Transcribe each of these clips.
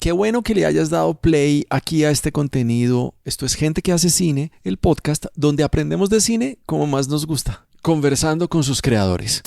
Qué bueno que le hayas dado play aquí a este contenido. Esto es Gente que hace cine, el podcast donde aprendemos de cine como más nos gusta, conversando con sus creadores.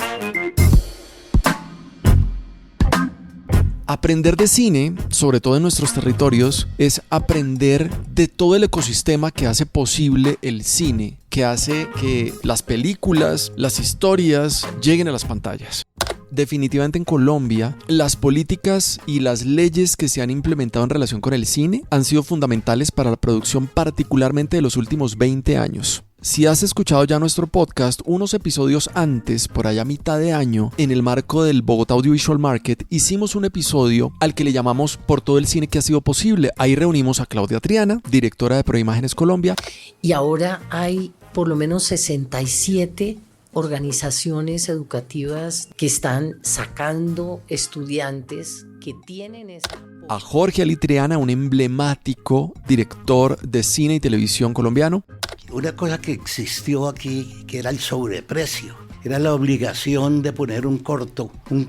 Aprender de cine, sobre todo en nuestros territorios, es aprender de todo el ecosistema que hace posible el cine, que hace que las películas, las historias lleguen a las pantallas. Definitivamente en Colombia, las políticas y las leyes que se han implementado en relación con el cine han sido fundamentales para la producción, particularmente de los últimos 20 años. Si has escuchado ya nuestro podcast, unos episodios antes, por allá a mitad de año, en el marco del Bogotá Audiovisual Market, hicimos un episodio al que le llamamos Por todo el cine que ha sido posible. Ahí reunimos a Claudia Triana, directora de Proimágenes Colombia. Y ahora hay por lo menos 67 organizaciones educativas que están sacando estudiantes que tienen esa... A Jorge Ali Triana, un emblemático director de cine y televisión colombiano. Una cosa que existió aquí, que era el sobreprecio, era la obligación de poner un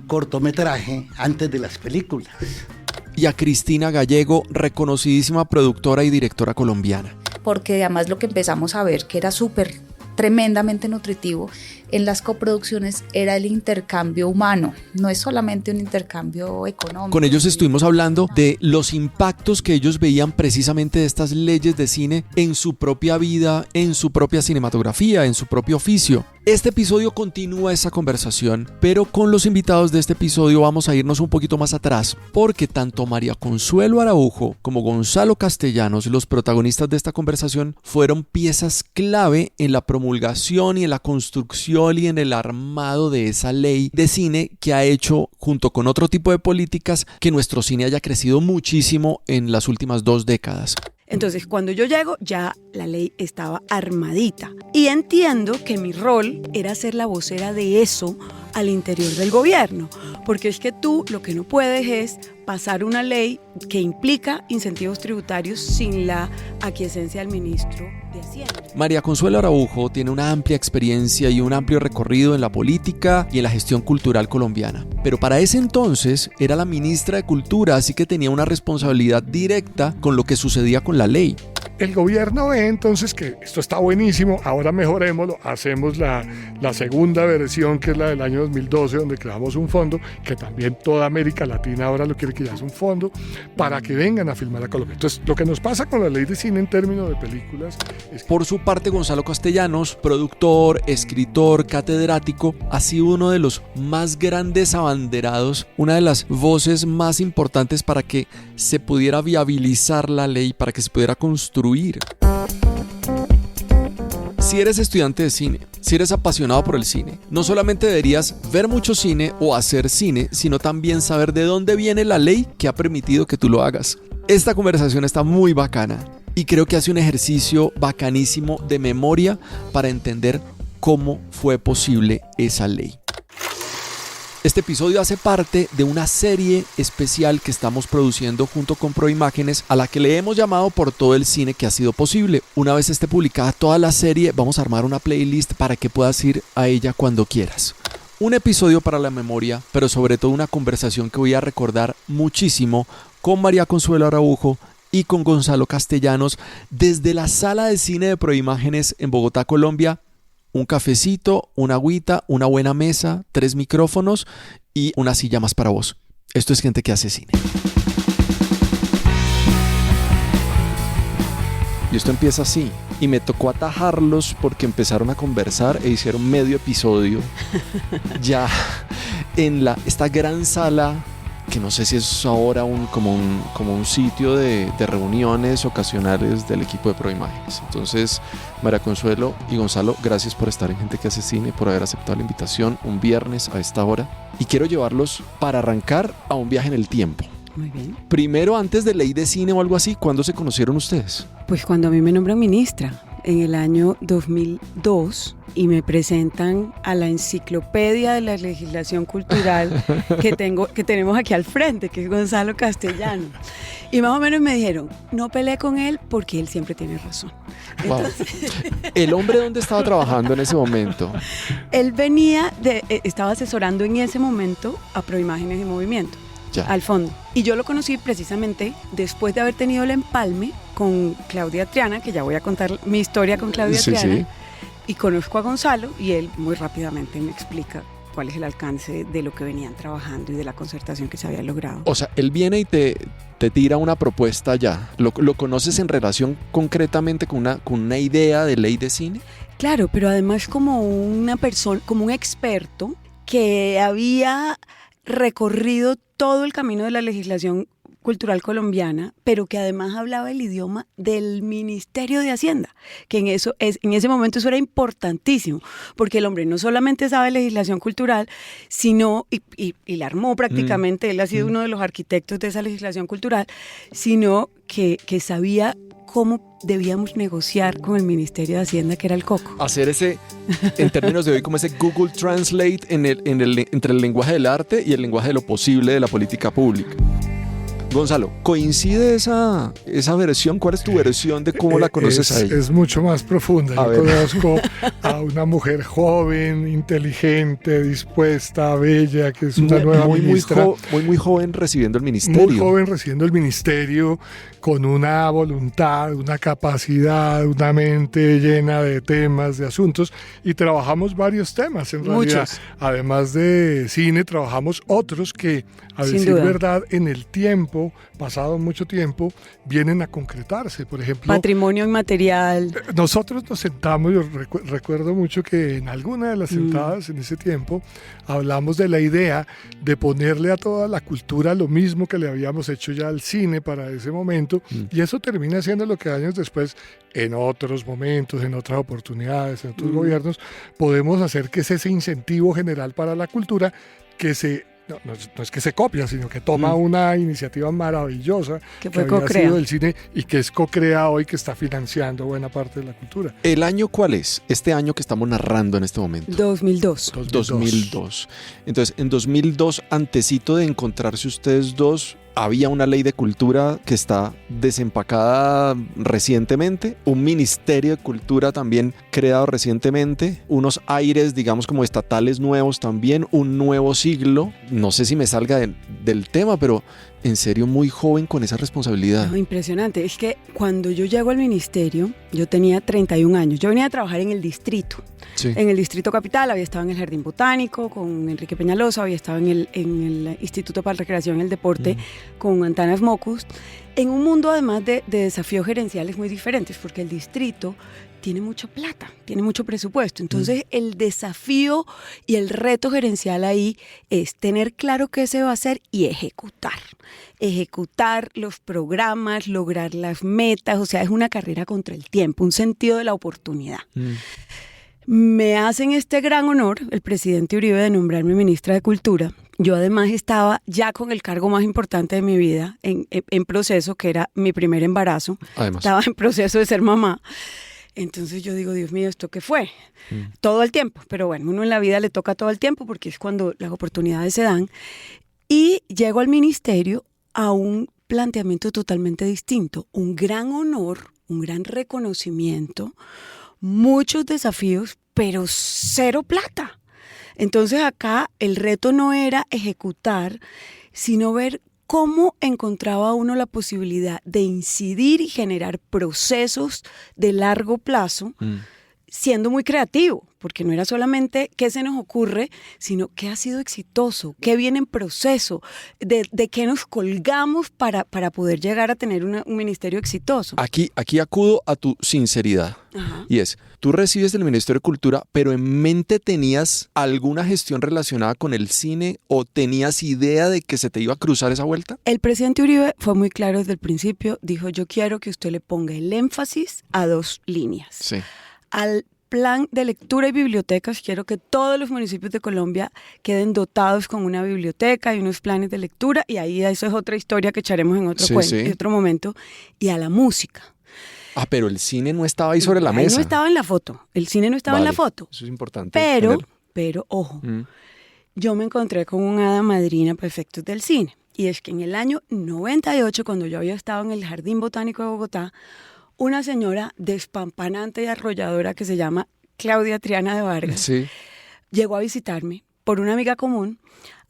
cortometraje antes de las películas. Y a Cristina Gallego, reconocidísima productora y directora colombiana. Porque además lo que empezamos a ver que era tremendamente nutritivo en las coproducciones era el intercambio humano, no es solamente un intercambio económico. Con ellos estuvimos hablando de los impactos que ellos veían precisamente de estas leyes de cine en su propia vida, en su propia cinematografía, en su propio oficio. Este episodio continúa esa conversación, pero con los invitados de este episodio vamos a irnos un poquito más atrás, porque tanto María Consuelo Araujo como Gonzalo Castellanos, los protagonistas de esta conversación, fueron piezas clave en la promulgación y en la construcción y en el armado de esa ley de cine que ha hecho, junto con otro tipo de políticas, que nuestro cine haya crecido muchísimo en las últimas 2 décadas. Entonces, cuando yo llego, ya la ley estaba armadita. Y entiendo que mi rol era ser la vocera de eso al interior del gobierno. Porque es que tú lo que no puedes es pasar una ley que implica incentivos tributarios sin la aquiescencia del ministro de Hacienda. María Consuelo Araujo tiene una amplia experiencia y un amplio recorrido en la política y en la gestión cultural colombiana. Pero para ese entonces era la ministra de Cultura, así que tenía una responsabilidad directa con lo que sucedía con la ley. El gobierno ve entonces que esto está buenísimo, ahora mejorémoslo, hacemos la segunda versión, que es la del año 2012, donde creamos un fondo, que también toda América Latina ahora lo quiere, que ya es un fondo, para que vengan a filmar a Colombia. Entonces, lo que nos pasa con la ley de cine en términos de películas es que... Por su parte, Gonzalo Castellanos, productor, escritor, catedrático, ha sido uno de los más grandes abanderados, una de las voces más importantes para que se pudiera viabilizar la ley, para que se pudiera construir. Si eres estudiante de cine, si eres apasionado por el cine, no solamente deberías ver mucho cine o hacer cine, sino también saber de dónde viene la ley que ha permitido que tú lo hagas. Esta conversación está muy bacana y creo que hace un ejercicio bacanísimo de memoria para entender cómo fue posible esa ley. Este episodio hace parte de una serie especial que estamos produciendo junto con Proimágenes, a la que le hemos llamado Por todo el cine que ha sido posible. Una vez esté publicada toda la serie, vamos a armar una playlist para que puedas ir a ella cuando quieras. Un episodio para la memoria, pero sobre todo una conversación que voy a recordar muchísimo con María Consuelo Araujo y con Gonzalo Castellanos desde la sala de cine de Proimágenes en Bogotá, Colombia. Un cafecito, una agüita, una buena mesa, 3 micrófonos y una silla más para vos. Esto es Gente que hace cine. Y esto empieza así. Y me tocó atajarlos porque empezaron a conversar e hicieron medio episodio ya en esta gran sala, que no sé si es ahora como un sitio de reuniones ocasionales del equipo de Proimágenes. Entonces, María Consuelo y Gonzalo, gracias por estar en Gente que hace cine, por haber aceptado la invitación un viernes a esta hora. Y quiero llevarlos para arrancar a un viaje en el tiempo. Muy bien. Primero, antes de ley de cine o algo así, ¿cuándo se conocieron ustedes? Pues cuando a mí me nombran ministra, en el año 2002, y me presentan a la enciclopedia de la legislación cultural que tenemos aquí al frente, que es Gonzalo Castellanos. Y más o menos me dijeron, no peleé con él porque él siempre tiene razón. Wow. ¿El hombre dónde estaba trabajando en ese momento? Él estaba asesorando en ese momento a Proimágenes y Movimiento. Ya. al fondo. Y yo lo conocí precisamente después de haber tenido el empalme con Claudia Triana, que ya voy a contar mi historia con Claudia Sí, Triana, sí. y conozco a Gonzalo y él muy rápidamente me explica cuál es el alcance de lo que venían trabajando y de la concertación que se había logrado. O sea, él viene y te tira una propuesta ya. ¿Lo conoces en relación concretamente con una idea de ley de cine? Claro, pero además como una persona, como un experto que había recorrido todo el camino de la legislación cultural colombiana, pero que además hablaba el idioma del Ministerio de Hacienda, que en ese momento eso era importantísimo, porque el hombre no solamente sabe legislación cultural, sino, y la armó prácticamente, él ha sido uno de los arquitectos de esa legislación cultural, sino que sabía cómo debíamos negociar con el Ministerio de Hacienda, que era el coco. Hacer ese, en términos de hoy, como ese Google Translate entre el lenguaje del arte y el lenguaje de lo posible de la política pública. Gonzalo, ¿coincide esa versión? ¿Cuál es tu versión de cómo la conoces a ella? Es mucho más profunda. A Yo ver. conozco a una mujer joven, inteligente, dispuesta, bella, que es una nueva ministra. Muy joven recibiendo el ministerio. Muy joven recibiendo el ministerio, con una voluntad, una capacidad, una mente llena de temas, de asuntos, y trabajamos varios temas en realidad. Muchos. Además de cine, trabajamos otros que, a Sin decir duda. verdad, en el tiempo, pasado mucho tiempo, vienen a concretarse. Por ejemplo, Patrimonio inmaterial. nosotros nos sentamos, yo recuerdo mucho que en alguna de las sentadas en ese tiempo hablamos de la idea de ponerle a toda la cultura lo mismo que le habíamos hecho ya al cine para ese momento, y eso termina siendo lo que años después, en otros momentos, en otras oportunidades, en otros gobiernos, podemos hacer, que es ese incentivo general para la cultura que no es que se copia, sino que toma una iniciativa maravillosa Que fue había co-crea. sido el cine y que es co-crea hoy, que está financiando buena parte de la cultura. ¿El año cuál es? Este año que estamos narrando en este momento. 2002. 2002. Entonces, en 2002, antesito de encontrarse ustedes dos, había una ley de cultura que está desempacada recientemente, un ministerio de cultura también creado recientemente, unos aires, digamos, como estatales nuevos también, un nuevo siglo. No sé si me salga del tema, pero en serio muy joven con esa responsabilidad. No, impresionante. Es que cuando yo llego al ministerio, yo tenía 31 años. Yo venía a trabajar en el distrito. Sí. En el Distrito Capital, había estado en el Jardín Botánico con Enrique Peñalosa, había estado en el Instituto para la Recreación y el Deporte con Antanas Mocus, en un mundo además de desafíos gerenciales muy diferentes, porque el distrito tiene mucha plata, tiene mucho presupuesto. Entonces, el desafío y el reto gerencial ahí es tener claro qué se va a hacer y ejecutar. Ejecutar los programas, lograr las metas, o sea, es una carrera contra el tiempo, un sentido de la oportunidad. Me hacen este gran honor, el presidente Uribe, de nombrarme ministra de Cultura. Yo además estaba ya con el cargo más importante de mi vida en proceso, que era mi primer embarazo. Además. Estaba en proceso de ser mamá. Entonces yo digo, Dios mío, ¿esto qué fue? Todo el tiempo. Pero bueno, uno en la vida le toca todo el tiempo porque es cuando las oportunidades se dan. Y llego al ministerio a un planteamiento totalmente distinto. Un gran honor, un gran reconocimiento, muchos desafíos, pero cero plata. Entonces acá el reto no era ejecutar, sino ver cómo encontraba uno la posibilidad de incidir y generar procesos de largo plazo, siendo muy creativo, porque no era solamente qué se nos ocurre, sino qué ha sido exitoso, qué viene en proceso, de qué nos colgamos para poder llegar a tener un ministerio exitoso. Aquí acudo a tu sinceridad. Ajá. Y es, tú recibes del Ministerio de Cultura, pero ¿en mente tenías alguna gestión relacionada con el cine o tenías idea de que se te iba a cruzar esa vuelta? El presidente Uribe fue muy claro desde el principio, dijo, yo quiero que usted le ponga el énfasis a 2 líneas. Sí. Al plan de lectura y bibliotecas, quiero que todos los municipios de Colombia queden dotados con una biblioteca y unos planes de lectura, y ahí eso es otra historia que echaremos en en otro momento, y a la música. Ah, pero el cine no estaba ahí sobre la Ahí mesa. no estaba en la foto, el cine no estaba en la foto, Eso es importante. pero ojo, yo me encontré con una hada madrina para efectos del cine, y es que en el año 98, cuando yo había estado en el Jardín Botánico de Bogotá, una señora despampanante y arrolladora que se llama Claudia Triana de Vargas Sí. llegó a visitarme por una amiga común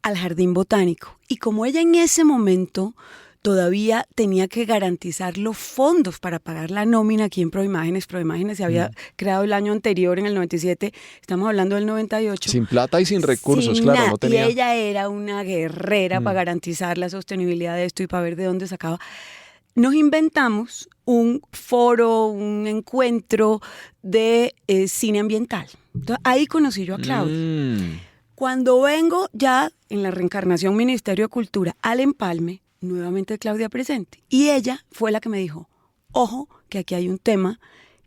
al Jardín Botánico. Y como ella en ese momento todavía tenía que garantizar los fondos para pagar la nómina aquí en Proimágenes. Proimágenes se había creado el año anterior, en el 97, estamos hablando del 98. Sin plata y sin recursos, Sin claro, nada. no tenía. Y ella era una guerrera para garantizar la sostenibilidad de esto y para ver de dónde sacaba. Nos inventamos un foro, un encuentro de cine ambiental. Entonces, ahí conocí yo a Claudia. Cuando vengo ya en la reencarnación Ministerio de Cultura al Empalme, nuevamente Claudia presente. Y ella fue la que me dijo, ojo, que aquí hay un tema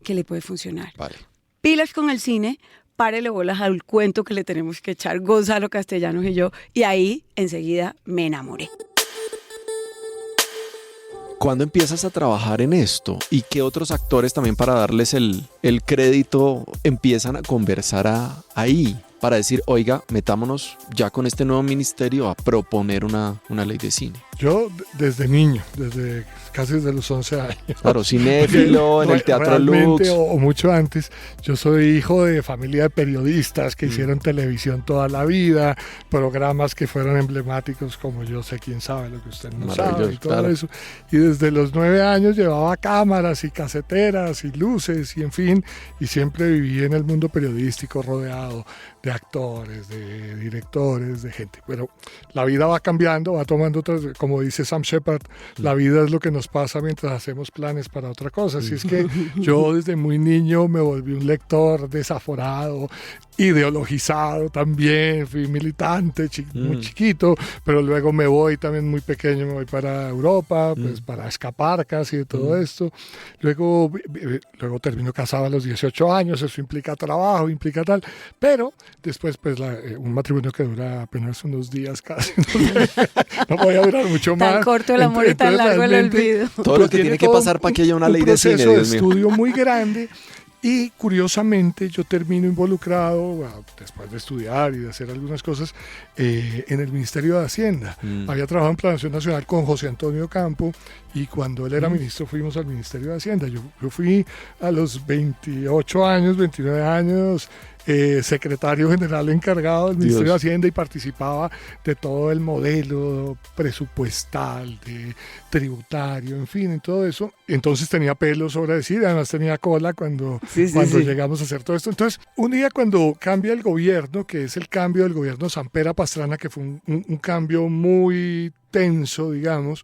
que le puede funcionar. Vale. Pilas con el cine, párele bolas al cuento que le tenemos que echar Gonzalo Castellanos y yo. Y ahí enseguida me enamoré. ¿Cuándo empiezas a trabajar en esto? ¿Y qué otros actores también, para darles el crédito, empiezan a conversar ahí? Para decir, oiga, metámonos ya con este nuevo ministerio a proponer una ley de cine. Yo desde niño, casi desde los 11 años. Claro, cinéfilo, en el Teatro Realmente, Lux. o mucho antes. Yo soy hijo de familia de periodistas que hicieron televisión toda la vida, programas que fueron emblemáticos como Yo sé quién sabe lo que usted no sabe y todo claro. eso. Y desde los 9 años llevaba cámaras y caseteras y luces y en fin, y siempre viví en el mundo periodístico rodeado de actores, de directores, de gente. Pero la vida va cambiando, va tomando otras, como dice Sam Shepard, la vida es lo que nos pasa mientras hacemos planes para otra cosa. Así es que yo desde muy niño me volví un lector desaforado, ideologizado también, fui militante muy chiquito, pero luego me voy también muy pequeño, me voy para Europa, pues para escapar casi de todo esto. Luego termino casado a los 18 años, eso implica trabajo, implica tal, pero después pues un matrimonio que dura apenas unos días casi, no voy a durar mucho más. Tan corto el amor y tan largo el olvido. Todo lo que tiene que pasar para que haya una ley de cine, un proceso Dios de mío. estudio muy grande. Y curiosamente yo termino involucrado, después de estudiar y de hacer algunas cosas, en el Ministerio de Hacienda. Había trabajado en Planación Nacional con José Antonio Campo y cuando él era ministro fuimos al Ministerio de Hacienda. Yo fui a los 28 años, 29 años, secretario general encargado del Ministerio de Hacienda y participaba de todo el modelo presupuestal, de tributario, en fin, en todo eso. Entonces tenía pelo sobre decir, además tenía cola cuando llegamos a hacer todo esto. Entonces, un día cuando cambia el gobierno, que es el cambio del gobierno Sampera Pastrana, que fue un cambio muy tenso, digamos,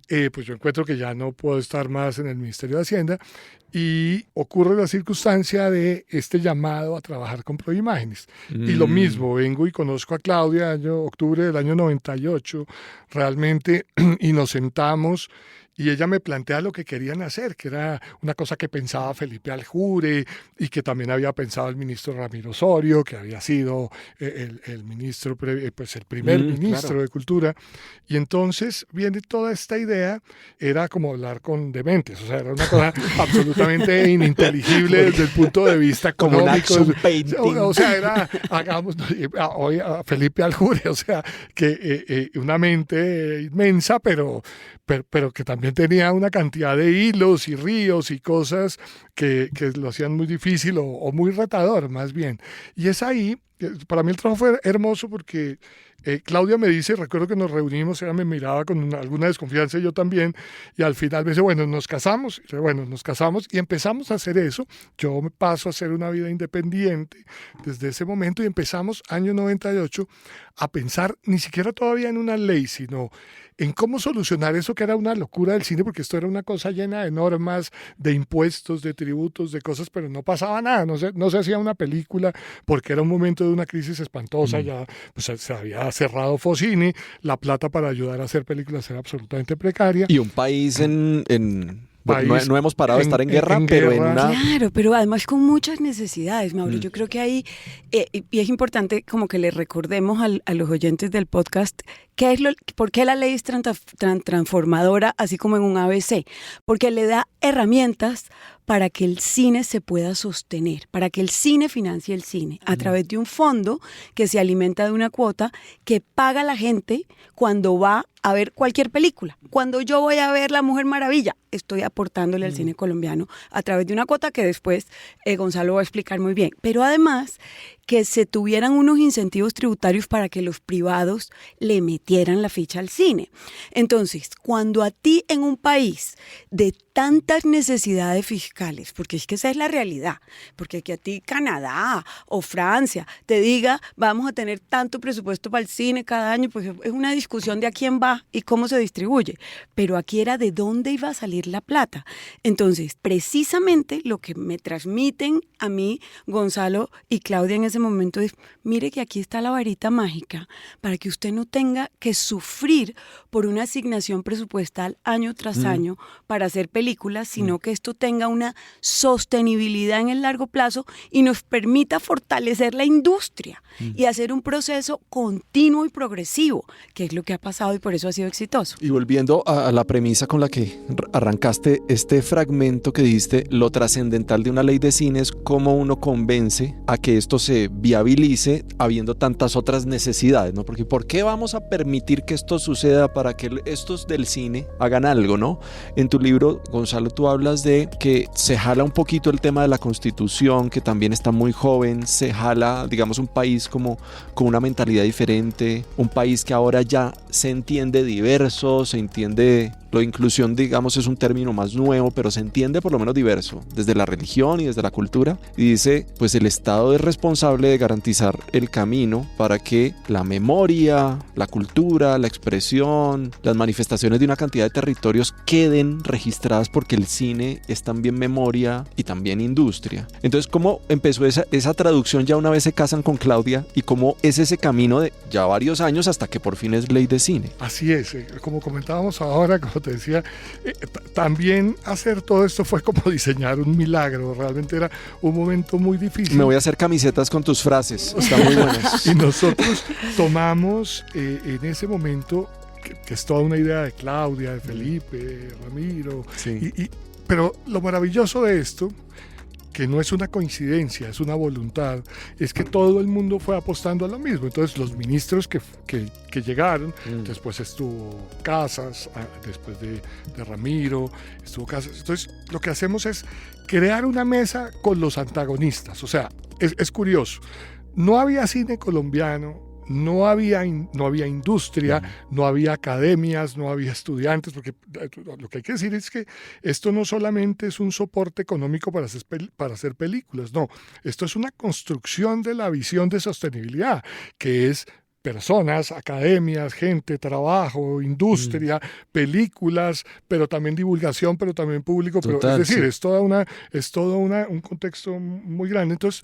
pues yo encuentro que ya no puedo estar más en el Ministerio de Hacienda y ocurre la circunstancia de este llamado a trabajar con Proimágenes. Y lo mismo, vengo y conozco a Claudia, octubre del año 98, realmente, y nos sentamos y ella me plantea lo que querían hacer, que era una cosa que pensaba Felipe Aljure y que también había pensado el ministro Ramiro Osorio, que había sido el ministro, pues el primer ministro de Cultura. Y entonces viene toda esta idea, era como hablar con dementes, o sea, era una cosa absolutamente ininteligible desde el punto de vista económico. Como un action painting. O sea, era, hagamos, hoy a Felipe Aljure, o sea, que una mente inmensa, pero que también tenía una cantidad de hilos y ríos y cosas que lo hacían muy difícil o muy retador, más bien. Y es ahí, para mí el trabajo fue hermoso porque Claudia me dice, recuerdo que nos reunimos, ella me miraba con alguna desconfianza y yo también, y al final me dice, bueno, nos casamos y empezamos a hacer eso. Yo me paso a hacer una vida independiente desde ese momento y empezamos, año 98, a pensar ni siquiera todavía en una ley, sino en cómo solucionar eso que era una locura del cine, porque esto era una cosa llena de normas, de impuestos, de tributos, de cosas, pero no pasaba nada, no se hacía una película porque era un momento de una crisis espantosa, ya pues, se había cerrado Focine, la plata para ayudar a hacer películas era absolutamente precaria. Y un país bueno, no hemos parado de estar en guerra, pero en una... Claro, pero además con muchas necesidades, Mauro. Yo creo que ahí, y es importante como que le recordemos a los oyentes del podcast por qué la ley es transformadora, así como en un ABC. Porque le da herramientas para que el cine se pueda sostener, para que el cine financie el cine, a través de un fondo que se alimenta de una cuota que paga la gente cuando va a ver cualquier película. Cuando yo voy a ver La Mujer Maravilla, estoy aportándole al cine colombiano a través de una cuota que después Gonzalo va a explicar muy bien. Pero además que se tuvieran unos incentivos tributarios para que los privados le metieran la ficha al cine. Entonces, cuando a ti en un país de tantas necesidades fiscales, porque es que esa es la realidad, porque que a ti Canadá o Francia te diga vamos a tener tanto presupuesto para el cine cada año, pues es una discusión de a quién va y cómo se distribuye, pero aquí era de dónde iba a salir la plata. Entonces, precisamente lo que me transmiten a mí Gonzalo y Claudia en ese momento es, mire que aquí está la varita mágica para que usted no tenga que sufrir por una asignación presupuestal año tras año para hacer películas, sino que esto tenga una sostenibilidad en el largo plazo y nos permita fortalecer la industria y hacer un proceso continuo y progresivo, que es lo que ha pasado y por eso ha sido exitoso. Y volviendo a la premisa con la que arrancaste este fragmento que dijiste, lo trascendental de una ley de cine es cómo uno convence a que esto se viabilice habiendo tantas otras necesidades, ¿no? Porque ¿por qué vamos a permitir que esto suceda para que estos del cine hagan algo, ¿no? En tu libro, Gonzalo, tú hablas de que se jala un poquito el tema de la Constitución, que también está muy joven, se jala, digamos, un país como con una mentalidad diferente, un país que ahora ya se entiende diverso, se entiende, lo de inclusión, digamos, es un término más nuevo, pero se entiende por lo menos diverso, desde la religión y desde la cultura, y dice, pues el Estado es responsable de garantizar el camino para que la memoria, la cultura, la expresión, las manifestaciones de una cantidad de territorios queden registradas, porque el cine es también memoria y también industria. Entonces, ¿cómo empezó esa traducción ya una vez se casan con Claudia y cómo es ese camino de ya varios años hasta que por fin es ley de cine? Así es, como comentábamos ahora, como te decía, también hacer todo esto fue como diseñar un milagro, realmente era un momento muy difícil. Me voy a hacer camisetas con tus frases, están muy buenas. Y nosotros tomamos en ese momento, que es toda una idea de Claudia, de Felipe, de Ramiro, sí. Pero lo maravilloso de esto, que no es una coincidencia, es una voluntad, es que todo el mundo fue apostando a lo mismo. Entonces los ministros que llegaron, después estuvo Casas, después de Ramiro, estuvo Casas. Entonces lo que hacemos es crear una mesa con los antagonistas. O sea, es curioso, no había cine colombiano, no había industria, no había academias, no había estudiantes, porque lo que hay que decir es que esto no solamente es un soporte económico para hacer películas, no, esto es una construcción de la visión de sostenibilidad, que es personas, academias, gente, trabajo, industria, películas, pero también divulgación, pero también público. Total, pero es decir, sí. es todo un contexto muy grande. Entonces,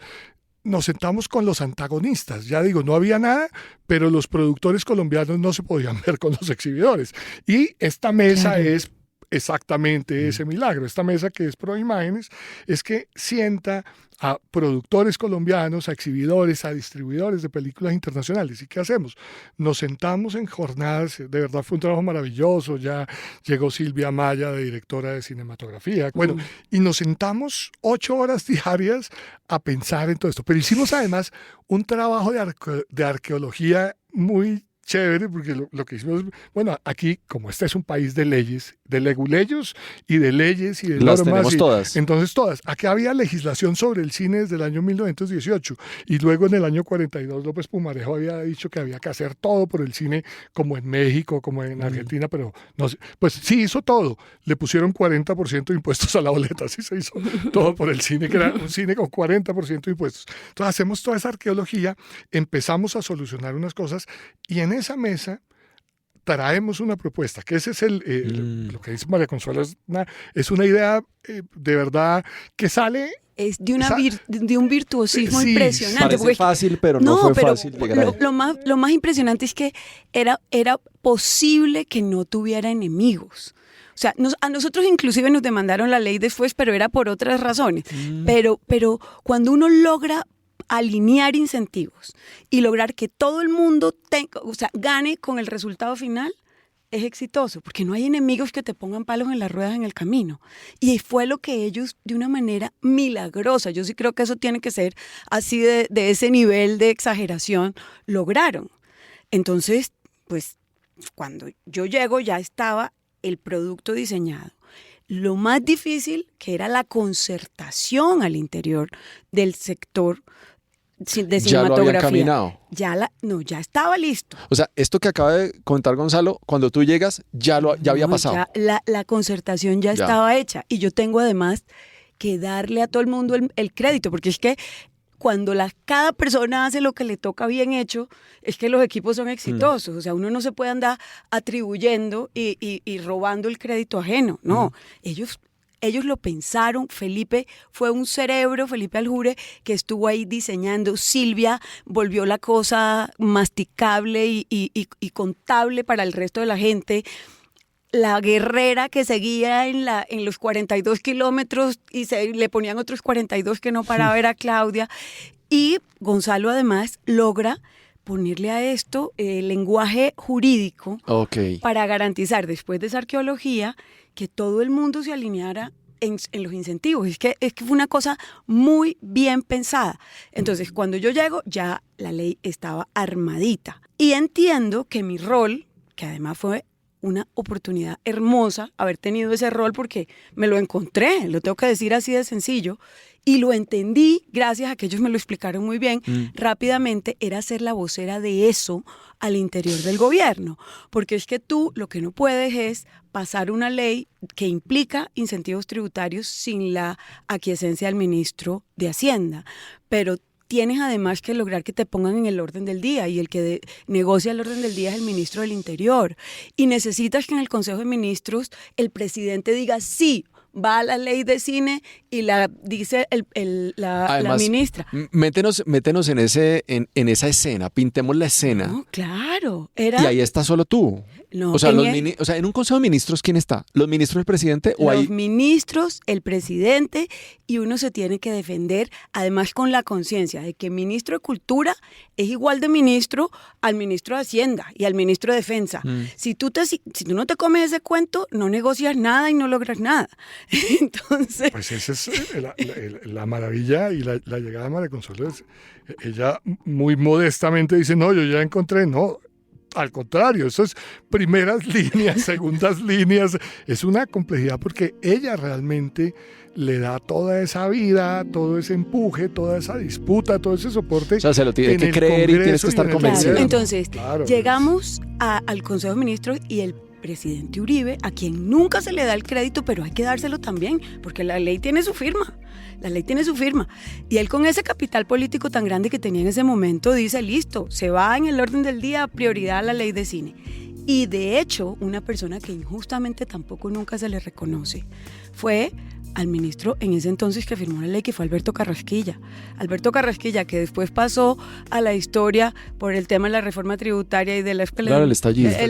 nos sentamos con los antagonistas. Ya digo, no había nada, pero los productores colombianos no se podían ver con los exhibidores. Y esta mesa es exactamente ese milagro. Esta mesa, que es Proimágenes, es que sienta a productores colombianos, a exhibidores, a distribuidores de películas internacionales. ¿Y qué hacemos? Nos sentamos en jornadas, de verdad fue un trabajo maravilloso, ya llegó Silvia Maya, de directora de cinematografía, y nos sentamos 8 horas diarias a pensar en todo esto. Pero hicimos además un trabajo de arqueología muy chévere, porque lo que hicimos, bueno, aquí, como este es un país de leyes, de leguleyos y de leyes y de las normas. Tenemos todas. Entonces todas. Aquí había legislación sobre el cine desde el año 1918 y luego en el año 42 López Pumarejo había dicho que había que hacer todo por el cine, como en México, como en Argentina, pero no, pues sí hizo todo. Le pusieron 40% de impuestos a la boleta, así se hizo todo por el cine, que era un cine con 40% de impuestos. Entonces hacemos toda esa arqueología, empezamos a solucionar unas cosas y en esa mesa traemos una propuesta, que ese es lo que dice María Consuelo, es una idea de verdad que sale... Es de un virtuosismo sí, impresionante. Parece fácil, pero no fue fácil llegar ahí. Lo más impresionante es que era posible que no tuviera enemigos. O sea, a nosotros inclusive nos demandaron la ley después, pero era por otras razones. Pero cuando uno logra alinear incentivos y lograr que todo el mundo gane con el resultado final, es exitoso, porque no hay enemigos que te pongan palos en las ruedas en el camino. Y fue lo que ellos, de una manera milagrosa, yo sí creo que eso tiene que ser así de ese nivel de exageración, lograron. Entonces, pues, cuando yo llego ya estaba el producto diseñado. Lo más difícil, que era la concertación al interior del sector de cinematografía. Ya lo habían caminado. Ya estaba listo. O sea, esto que acaba de contar Gonzalo, cuando tú llegas, ya había pasado. La concertación ya estaba hecha. Y yo tengo además que darle a todo el mundo el crédito, porque es que cuando cada persona hace lo que le toca bien hecho, es que los equipos son exitosos. O sea, uno no se puede andar atribuyendo y robando el crédito ajeno. No, ellos lo pensaron. Felipe fue un cerebro, Felipe Aljure, que estuvo ahí diseñando. Silvia volvió la cosa masticable y contable para el resto de la gente. La guerrera que seguía en los 42 kilómetros y le ponían otros 42 que no paraba era Claudia. Y Gonzalo además logra ponerle a esto lenguaje jurídico para garantizar, después de esa arqueología, que todo el mundo se alineara en los incentivos. Es que fue una cosa muy bien pensada. Entonces, cuando yo llego, ya la ley estaba armadita. Y entiendo que mi rol, que además fue una oportunidad hermosa haber tenido ese rol, porque me lo encontré, lo tengo que decir así de sencillo, y lo entendí gracias a que ellos me lo explicaron muy bien rápidamente, era ser la vocera de eso al interior del gobierno, porque es que tú lo que no puedes es pasar una ley que implica incentivos tributarios sin la aquiescencia del ministro de Hacienda, pero tienes además que lograr que te pongan en el orden del día, y el que negocia el orden del día es el ministro del Interior, y necesitas que en el Consejo de Ministros el presidente diga sí, va a la ley de cine y la dice Además, la ministra. Métenos en esa escena, pintemos la escena. No, claro. Y ahí está solo tú. No, o sea, en un Consejo de Ministros, ¿quién está? ¿Los ministros del presidente? Los ministros, el presidente, y uno se tiene que defender, además con la conciencia de que ministro de Cultura es igual de ministro al ministro de Hacienda y al ministro de Defensa. Si tú no te comes ese cuento, no negocias nada y no logras nada. Entonces... Pues esa es la maravilla y la llegada de María Consuelo. Ella muy modestamente dice, no, yo ya encontré, no. Al contrario, eso es primeras líneas, segundas líneas. Es una complejidad porque ella realmente le da toda esa vida, todo ese empuje, toda esa disputa, todo ese soporte. O sea, se lo tiene que creer y tienes que estar convencido. Claro. Entonces, llegamos al Consejo de Ministros y el presidente Uribe, a quien nunca se le da el crédito, pero hay que dárselo también, porque la ley tiene su firma. La ley tiene su firma. Y él, con ese capital político tan grande que tenía en ese momento, dice, listo, se va en el orden del día, prioridad a la ley de cine. Y de hecho, una persona que injustamente tampoco nunca se le reconoce fue al ministro en ese entonces que firmó la ley, que fue Alberto Carrasquilla. Alberto Carrasquilla, que después pasó a la historia por el tema de la reforma tributaria y de el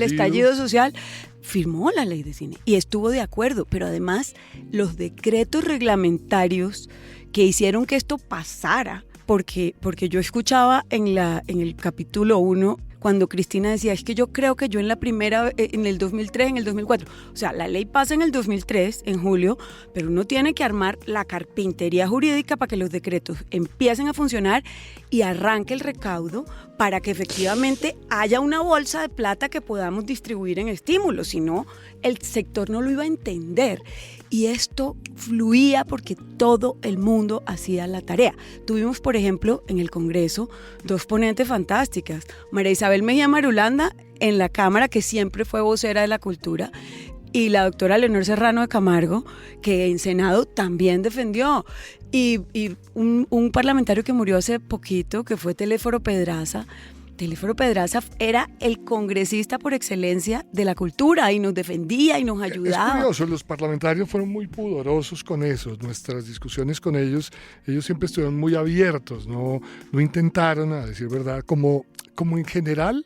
estallido social, firmó la ley de cine y estuvo de acuerdo, pero además los decretos reglamentarios que hicieron que esto pasara, porque yo escuchaba en el capítulo 1 cuando Cristina decía, es que yo creo que yo en el 2003, en el 2004, o sea, la ley pasa en el 2003, en julio, pero uno tiene que armar la carpintería jurídica para que los decretos empiecen a funcionar y arranque el recaudo para que efectivamente haya una bolsa de plata que podamos distribuir en estímulos, si no, el sector no lo iba a entender. Y esto fluía porque todo el mundo hacía la tarea. Tuvimos, por ejemplo, en el Congreso, 2 ponentes fantásticas. María Isabel Mejía Marulanda en la Cámara, que siempre fue vocera de la cultura, y la doctora Leonor Serrano de Camargo, que en Senado también defendió. Y un parlamentario que murió hace poquito, que fue Telésforo Pedraza. Telésforo Pedraza era el congresista por excelencia de la cultura y nos defendía y nos ayudaba. Es curioso, los parlamentarios fueron muy pudorosos con eso, nuestras discusiones con ellos siempre estuvieron muy abiertos, no intentaron, a decir verdad, como en general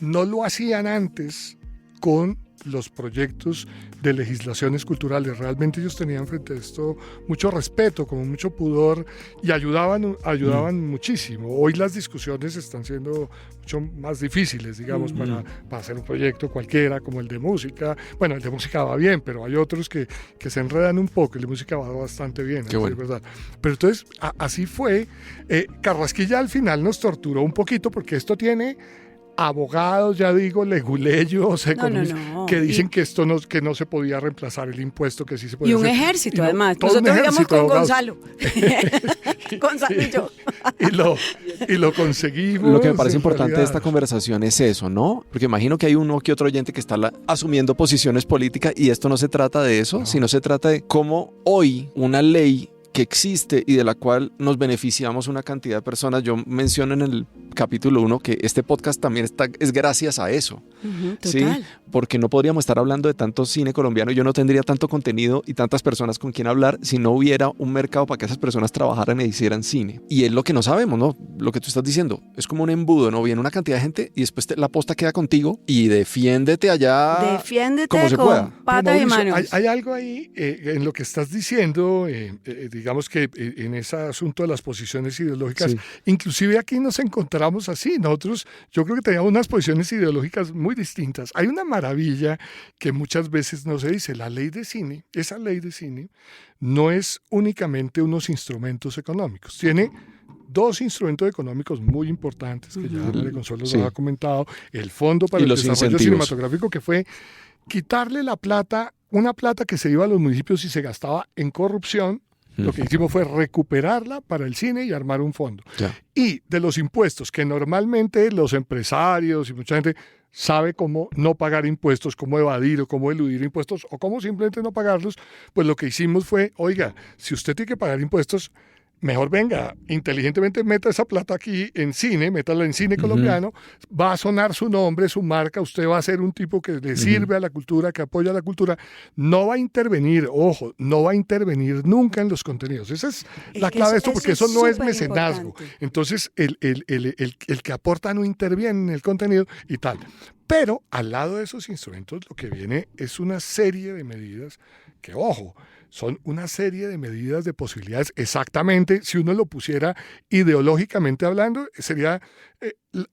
no lo hacían antes con los proyectos de legislaciones culturales. Realmente ellos tenían frente a esto mucho respeto, como mucho pudor, y ayudaban muchísimo. Hoy las discusiones están siendo mucho más difíciles, digamos, para hacer un proyecto cualquiera, como el de música. Bueno, el de música va bien, pero hay otros que se enredan un poco. El de música va bastante bien, Qué bueno. es verdad. Pero entonces, así fue. Carrasquilla al final nos torturó un poquito porque esto tiene abogados, ya digo, leguleyos, economistas, que dicen que esto que no se podía reemplazar el impuesto, que sí se podía Y un hacer. ejército, Y además. todo un Nosotros íbamos ejército de con abogados. Gonzalo. Gonzalo y yo. Y lo conseguimos. Lo que me parece en importante de realidad. esta conversación es eso, ¿no? Porque imagino que hay uno que otro oyente que está asumiendo posiciones políticas y esto no se trata de eso, sino se trata de cómo hoy una ley que existe y de la cual nos beneficiamos una cantidad de personas. Yo menciono en el capítulo 1 que este podcast también es gracias a eso. ¿Sí? Total. Porque no podríamos estar hablando de tanto cine colombiano, yo no tendría tanto contenido y tantas personas con quien hablar si no hubiera un mercado para que esas personas trabajaran e hicieran cine. Y es lo que no sabemos, ¿no? Lo que tú estás diciendo, es como un embudo, ¿no? Viene una cantidad de gente y después la posta queda contigo y defiéndete allá Defiéndete como se con pueda. patas y Mauricio, manos. hay algo ahí en lo que estás diciendo, digamos que en ese asunto de las posiciones ideológicas, Sí. inclusive aquí nos encontramos así. Nosotros, yo creo que teníamos unas posiciones ideológicas muy distintas. Hay una maravilla que muchas veces no se dice, la ley de cine, esa ley de cine no es únicamente unos instrumentos económicos, tiene dos instrumentos económicos muy importantes que ya María Consuelo Sí. lo ha comentado, el Fondo para Y el los Desarrollo incentivos. Cinematográfico, que fue quitarle la plata, una plata que se iba a los municipios y se gastaba en corrupción. Lo que hicimos fue recuperarla para el cine y armar un fondo. Ya. Y de los impuestos, que normalmente los empresarios y mucha gente sabe cómo no pagar impuestos, cómo evadir o cómo eludir impuestos o cómo simplemente no pagarlos, pues lo que hicimos fue, oiga, si usted tiene que pagar impuestos, mejor venga, inteligentemente meta esa plata aquí en cine, métala en cine colombiano, va a sonar su nombre, su marca, usted va a ser un tipo que le sirve a la cultura, que apoya a la cultura, no va a intervenir, ojo, no va a intervenir nunca en los contenidos. Esa es la clave de esto, porque eso no es mecenazgo. Entonces, el que aporta no interviene en el contenido y tal. Pero al lado de esos instrumentos, lo que viene es una serie de medidas que, ojo, son una serie de medidas de posibilidades. Exactamente, si uno lo pusiera ideológicamente hablando, sería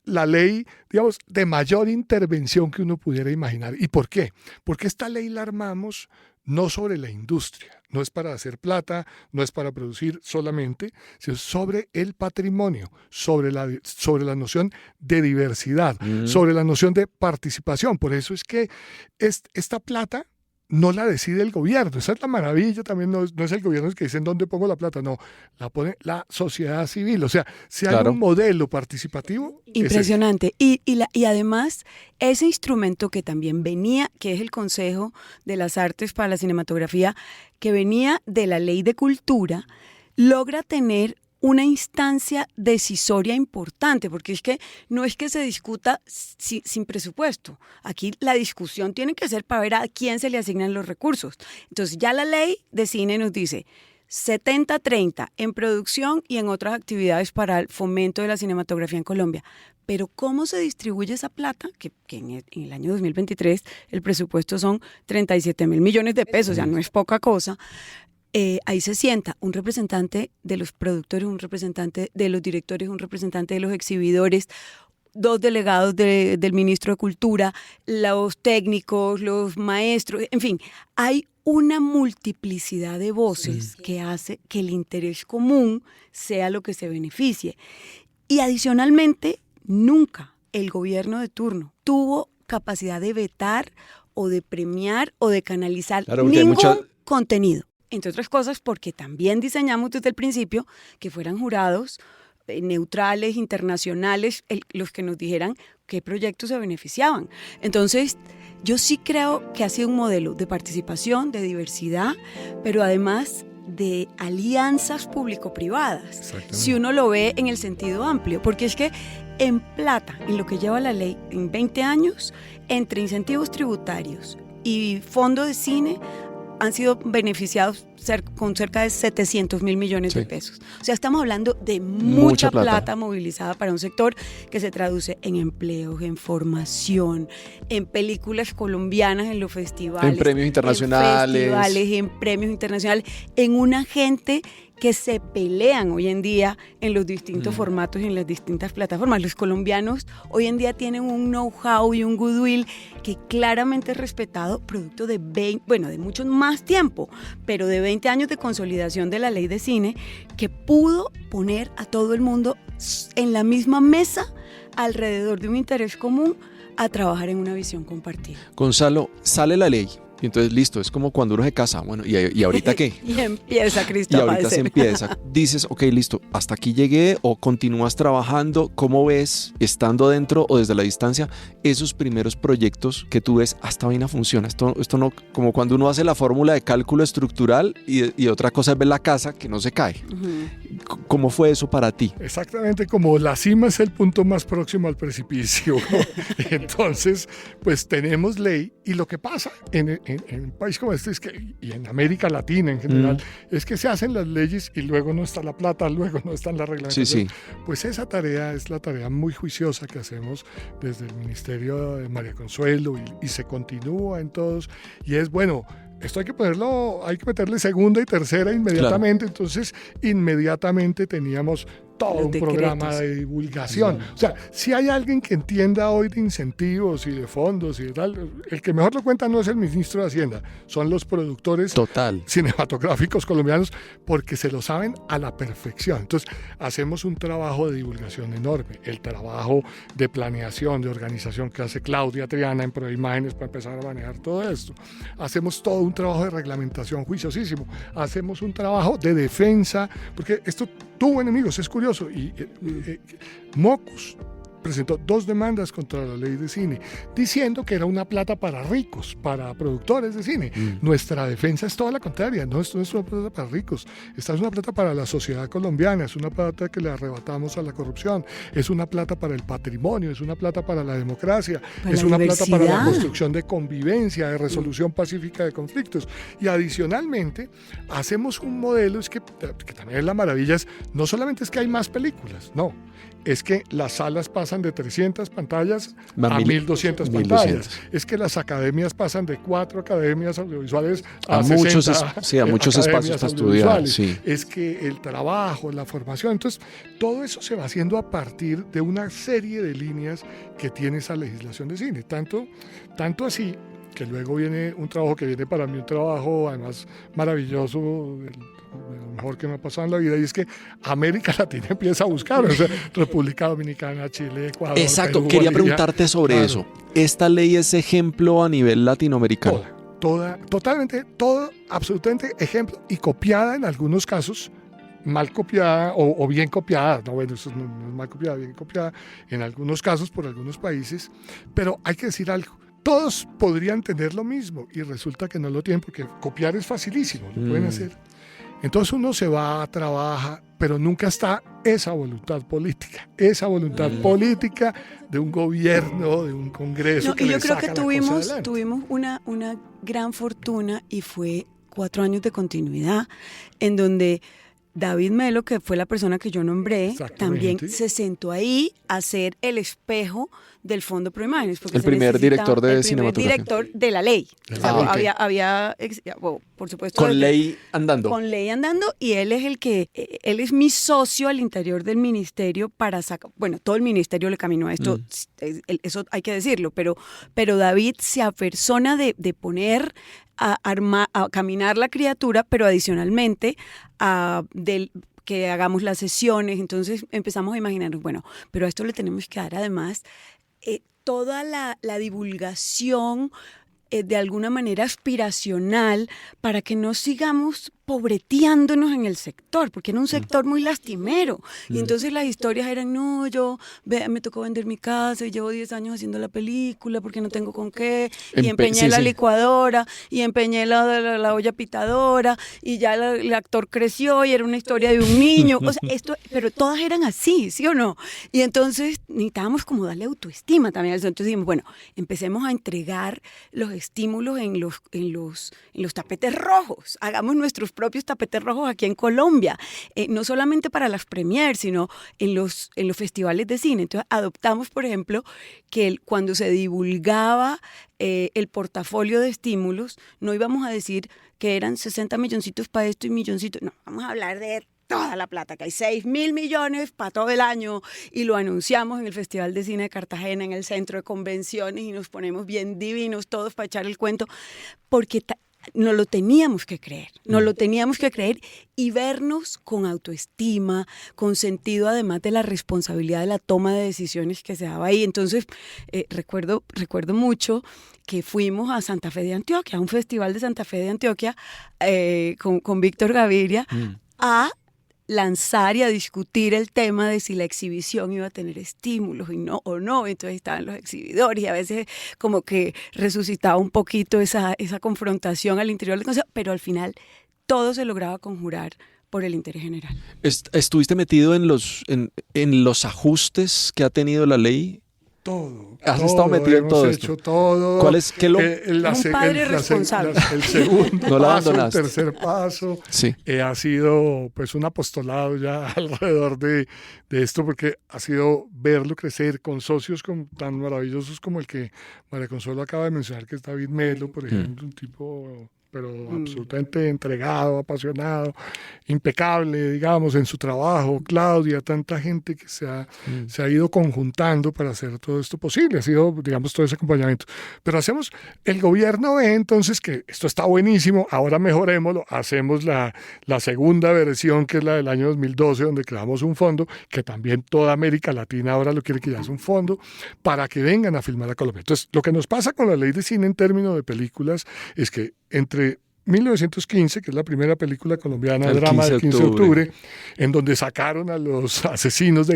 la ley, digamos, de mayor intervención que uno pudiera imaginar. ¿Y por qué? Porque esta ley la armamos no sobre la industria, no es para hacer plata, no es para producir solamente, sino sobre el patrimonio, sobre la noción de diversidad, sobre la noción de participación. Por eso es que esta plata no la decide el gobierno. Esa es la maravilla también, no es el gobierno el que dice en dónde pongo la plata, no, la pone la sociedad civil. O sea, si hay un modelo participativo. Impresionante. Y además, ese instrumento que también venía, que es el Consejo de las Artes para la Cinematografía, que venía de la Ley de Cultura, logra tener una instancia decisoria importante, porque es que no es que se discuta sin presupuesto. Aquí la discusión tiene que ser para ver a quién se le asignan los recursos. Entonces ya la ley de cine nos dice 70-30 en producción y en otras actividades para el fomento de la cinematografía en Colombia. Pero ¿cómo se distribuye esa plata? Que en el año 2023 el presupuesto son 37.000 millones de pesos, o sea, no es poca cosa. Ahí se sienta un representante de los productores, un representante de los directores, un representante de los exhibidores, dos delegados del ministro de Cultura, los técnicos, los maestros, en fin, hay una multiplicidad de voces que hace que el interés común sea lo que se beneficie. Y adicionalmente, nunca el gobierno de turno tuvo capacidad de vetar o de premiar o de canalizar ningún contenido. Entre otras cosas, porque también diseñamos desde el principio que fueran jurados neutrales, internacionales, los que nos dijeran qué proyectos se beneficiaban. Entonces, yo sí creo que ha sido un modelo de participación, de diversidad, pero además de alianzas público-privadas, si uno lo ve en el sentido amplio, porque es que en plata, en lo que lleva la ley, en 20 años, entre incentivos tributarios y fondo de cine, han sido beneficiados con cerca de 700.000 millones de pesos. O sea, estamos hablando de mucha plata movilizada para un sector que se traduce en empleos, en formación, en películas colombianas en los festivales, en premios internacionales, en premios internacionales, en una gente que se pelean hoy en día en los distintos formatos y en las distintas plataformas. Los colombianos hoy en día tienen un know-how y un goodwill que claramente es respetado, producto de de mucho más tiempo, pero de 20 años de consolidación de la ley de cine, que pudo poner a todo el mundo en la misma mesa alrededor de un interés común a trabajar en una visión compartida. Gonzalo, sale la ley. Y entonces, listo, es como cuando uno se casa. Bueno, ¿y ahorita qué? Y empieza, Cristo, y ahorita se empieza. Dices, ok, listo, hasta aquí llegué, o continúas trabajando. ¿Cómo ves, estando dentro o desde la distancia, esos primeros proyectos que tú ves, esta vaina funciona? Esto no, como cuando uno hace la fórmula de cálculo estructural y otra cosa es ver la casa que no se cae. ¿Cómo fue eso para ti? Exactamente, como la cima es el punto más próximo al precipicio. Entonces, pues tenemos ley, y lo que pasa en un país como este es que, y en América Latina en general, es que se hacen las leyes y luego no está la plata, luego no están las reglamentaciones. Sí. Pues esa tarea es la tarea muy juiciosa que hacemos desde el Ministerio de María Consuelo y se continúa en todos, y es bueno. Esto hay que meterle segunda y tercera inmediatamente. Claro. Entonces, inmediatamente teníamos todo un programa de divulgación. O sea, si hay alguien que entienda hoy de incentivos y de fondos y de tal, el que mejor lo cuenta no es el ministro de Hacienda, son los productores cinematográficos colombianos, porque se lo saben a la perfección. Entonces, hacemos un trabajo de divulgación enorme. El trabajo de planeación, de organización que hace Claudia Triana en Proimágenes para empezar a manejar todo esto. Hacemos todo un trabajo de reglamentación juiciosísimo. Hacemos un trabajo de defensa, porque esto tuvo enemigos, es curioso. Y Mocus presentó 2 demandas contra la ley de cine, diciendo que era una plata para ricos, para productores de cine. Nuestra defensa es toda la contraria. No, esto no es una plata para ricos, esta es una plata para la sociedad colombiana, es una plata que le arrebatamos a la corrupción, es una plata para el patrimonio, es una plata para la democracia, es una plata para la construcción de convivencia, de resolución pacífica de conflictos. Y adicionalmente hacemos un modelo, que también es la maravilla, no solamente es que hay más películas, no, es que las salas pasan de 300 pantallas a 1.200 pantallas. Es que las academias pasan de 4 academias audiovisuales a 60 a muchos espacios para estudiar. Sí. Es que el trabajo, la formación, entonces todo eso se va haciendo a partir de una serie de líneas que tiene esa legislación de cine. Tanto así que luego viene un trabajo que viene para mí, un trabajo además maravilloso, lo mejor que me ha pasado en la vida, y es que América Latina empieza a buscar, o sea, República Dominicana, Chile, Ecuador, Exacto, Perú, quería Bolivia. preguntarte sobre eso. ¿Esta ley es ejemplo a nivel latinoamericano? Totalmente, absolutamente ejemplo, y copiada en algunos casos, mal copiada o bien copiada, no, bueno, eso no es mal copiada, bien copiada en algunos casos por algunos países, pero hay que decir algo. Todos podrían tener lo mismo y resulta que no lo tienen, porque copiar es facilísimo, lo pueden hacer. Entonces uno se va, trabaja, pero nunca está esa voluntad política de un gobierno, de un congreso. No, y yo creo que tuvimos una gran fortuna, y fue 4 años de continuidad en donde David Melo, que fue la persona que yo nombré, también se sentó ahí a ser el espejo del Fondo Proimágenes. El primer director de cinematografía. El primer director de la ley. Por supuesto. Con ley andando. Con ley andando, y él es mi socio al interior del ministerio para sacar, bueno, todo el ministerio le caminó a esto, eso hay que decirlo, pero David se apersona de poner a caminar la criatura, pero adicionalmente que hagamos las sesiones. Entonces empezamos a imaginarnos, bueno, pero a esto le tenemos que dar además toda la divulgación de alguna manera aspiracional, para que no sigamos pobreteándonos en el sector, porque era un sector muy lastimero. Y entonces las historias eran, no, me tocó vender mi casa y llevo 10 años haciendo la película porque no tengo con qué, y empeñé la licuadora, y empeñé la olla pitadora, y ya el actor creció y era una historia de un niño. O sea, pero todas eran así, ¿sí o no? Y entonces necesitábamos como darle autoestima también. Entonces dijimos, bueno, empecemos a entregar los estímulos en los tapetes rojos. Hagamos nuestros propios tapetes rojos aquí en Colombia, no solamente para las premieres, sino en los festivales de cine. Entonces adoptamos, por ejemplo, que cuando se divulgaba el portafolio de estímulos, no íbamos a decir que eran 60 milloncitos para esto y milloncitos, no, vamos a hablar de toda la plata, que hay 6.000 millones para todo el año, y lo anunciamos en el Festival de Cine de Cartagena, en el centro de convenciones, y nos ponemos bien divinos todos para echar el cuento, porque nos lo teníamos que creer y vernos con autoestima, con sentido además de la responsabilidad de la toma de decisiones que se daba ahí. Entonces, recuerdo mucho que fuimos a Santa Fe de Antioquia, a un festival de Santa Fe de Antioquia, con Víctor Gaviria, a lanzar y a discutir el tema de si la exhibición iba a tener estímulos o no. Entonces estaban los exhibidores y a veces como que resucitaba un poquito esa confrontación al interior del consejo, pero al final todo se lograba conjurar por el interés general. ¿Estuviste metido en los ajustes que ha tenido la ley? Todo. ¿Has estado metido en todo esto? Hecho todo. ¿Cuál es un padre responsable. El segundo no paso, el tercer paso, sí. Ha sido pues un apostolado ya alrededor de esto, porque ha sido verlo crecer con socios tan maravillosos como el que María Consuelo acaba de mencionar, que es David Melo, por ejemplo, un tipo pero absolutamente entregado, apasionado, impecable, digamos, en su trabajo. Claudia, tanta gente que se ha ido conjuntando para hacer todo esto posible. Ha sido, digamos, todo ese acompañamiento. Pero el gobierno ve entonces que esto está buenísimo, ahora mejorémoslo, hacemos la segunda versión, que es la del año 2012, donde creamos un fondo, que también toda América Latina ahora lo quiere, que ya es un fondo, para que vengan a filmar a Colombia. Entonces, lo que nos pasa con la ley de cine en términos de películas es que entre 1915, que es la primera película colombiana, el drama del 15 de octubre, en donde sacaron a los asesinos de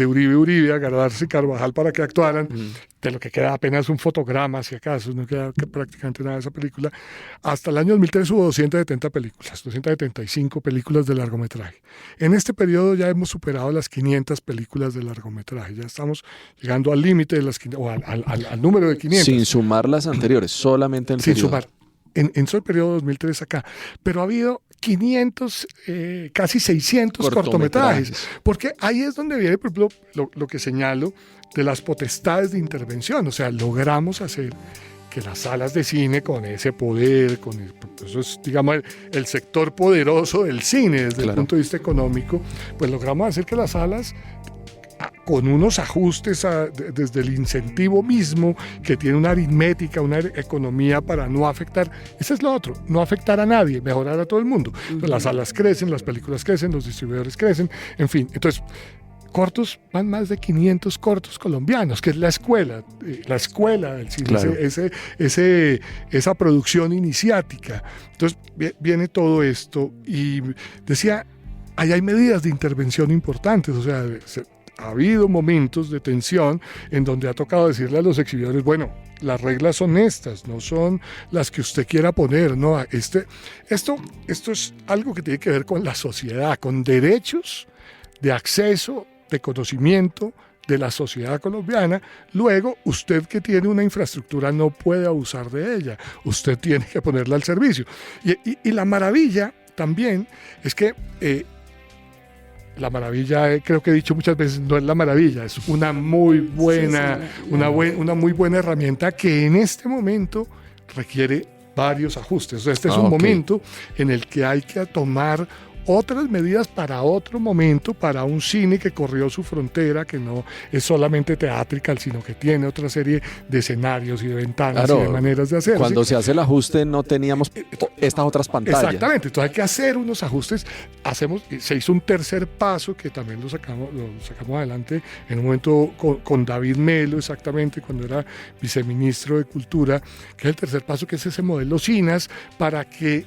Uribe, a Galarza y Carvajal para que actuaran, de lo que queda apenas un fotograma, si acaso, no queda prácticamente nada de esa película. Hasta el año 2003 hubo 270 películas, 275 películas de largometraje. En este periodo ya hemos superado las 500 películas de largometraje, ya estamos llegando al límite de las al número de 500. Sin sumar las anteriores, solamente en el periodo. Sin sumar. En todo el periodo 2003 acá, pero ha habido 500, casi 600 cortometrajes, porque ahí es donde viene, por ejemplo, lo que señalo de las potestades de intervención. O sea, logramos hacer que las salas de cine, con ese poder, eso es, digamos, el sector poderoso del cine desde el punto de vista económico, pues logramos hacer que las salas, con unos ajustes desde el incentivo mismo, que tiene una aritmética, una economía para no afectar, ese es lo otro, no afectar a nadie, mejorar a todo el mundo. Entonces, las salas crecen, las películas crecen, los distribuidores crecen, en fin. Entonces, cortos, van más de 500 cortos colombianos, que es la escuela del cine, claro. Esa producción iniciática. Entonces, viene todo esto y decía, ahí hay medidas de intervención importantes, o sea, ha habido momentos de tensión en donde ha tocado decirle a los exhibidores, bueno, las reglas son estas, no son las que usted quiera poner, no. Esto es algo que tiene que ver con la sociedad, con derechos de acceso, de conocimiento de la sociedad colombiana. Luego, usted que tiene una infraestructura no puede abusar de ella, usted tiene que ponerla al servicio. Y la maravilla también es que la maravilla, creo que he dicho muchas veces, no es la maravilla, es una muy buena, una muy buena herramienta que en este momento requiere varios ajustes. O sea, este es un momento en el que hay que tomar otras medidas para otro momento, para un cine que corrió su frontera, que no es solamente teatrical, sino que tiene otra serie de escenarios y de ventanas y de maneras de hacerse. Cuando se hace el ajuste no teníamos estas otras pantallas. Exactamente, entonces hay que hacer unos ajustes. Se hizo un tercer paso que también lo sacamos adelante en un momento con David Melo, exactamente, cuando era viceministro de Cultura, que es el tercer paso, que es ese modelo CINAS, para que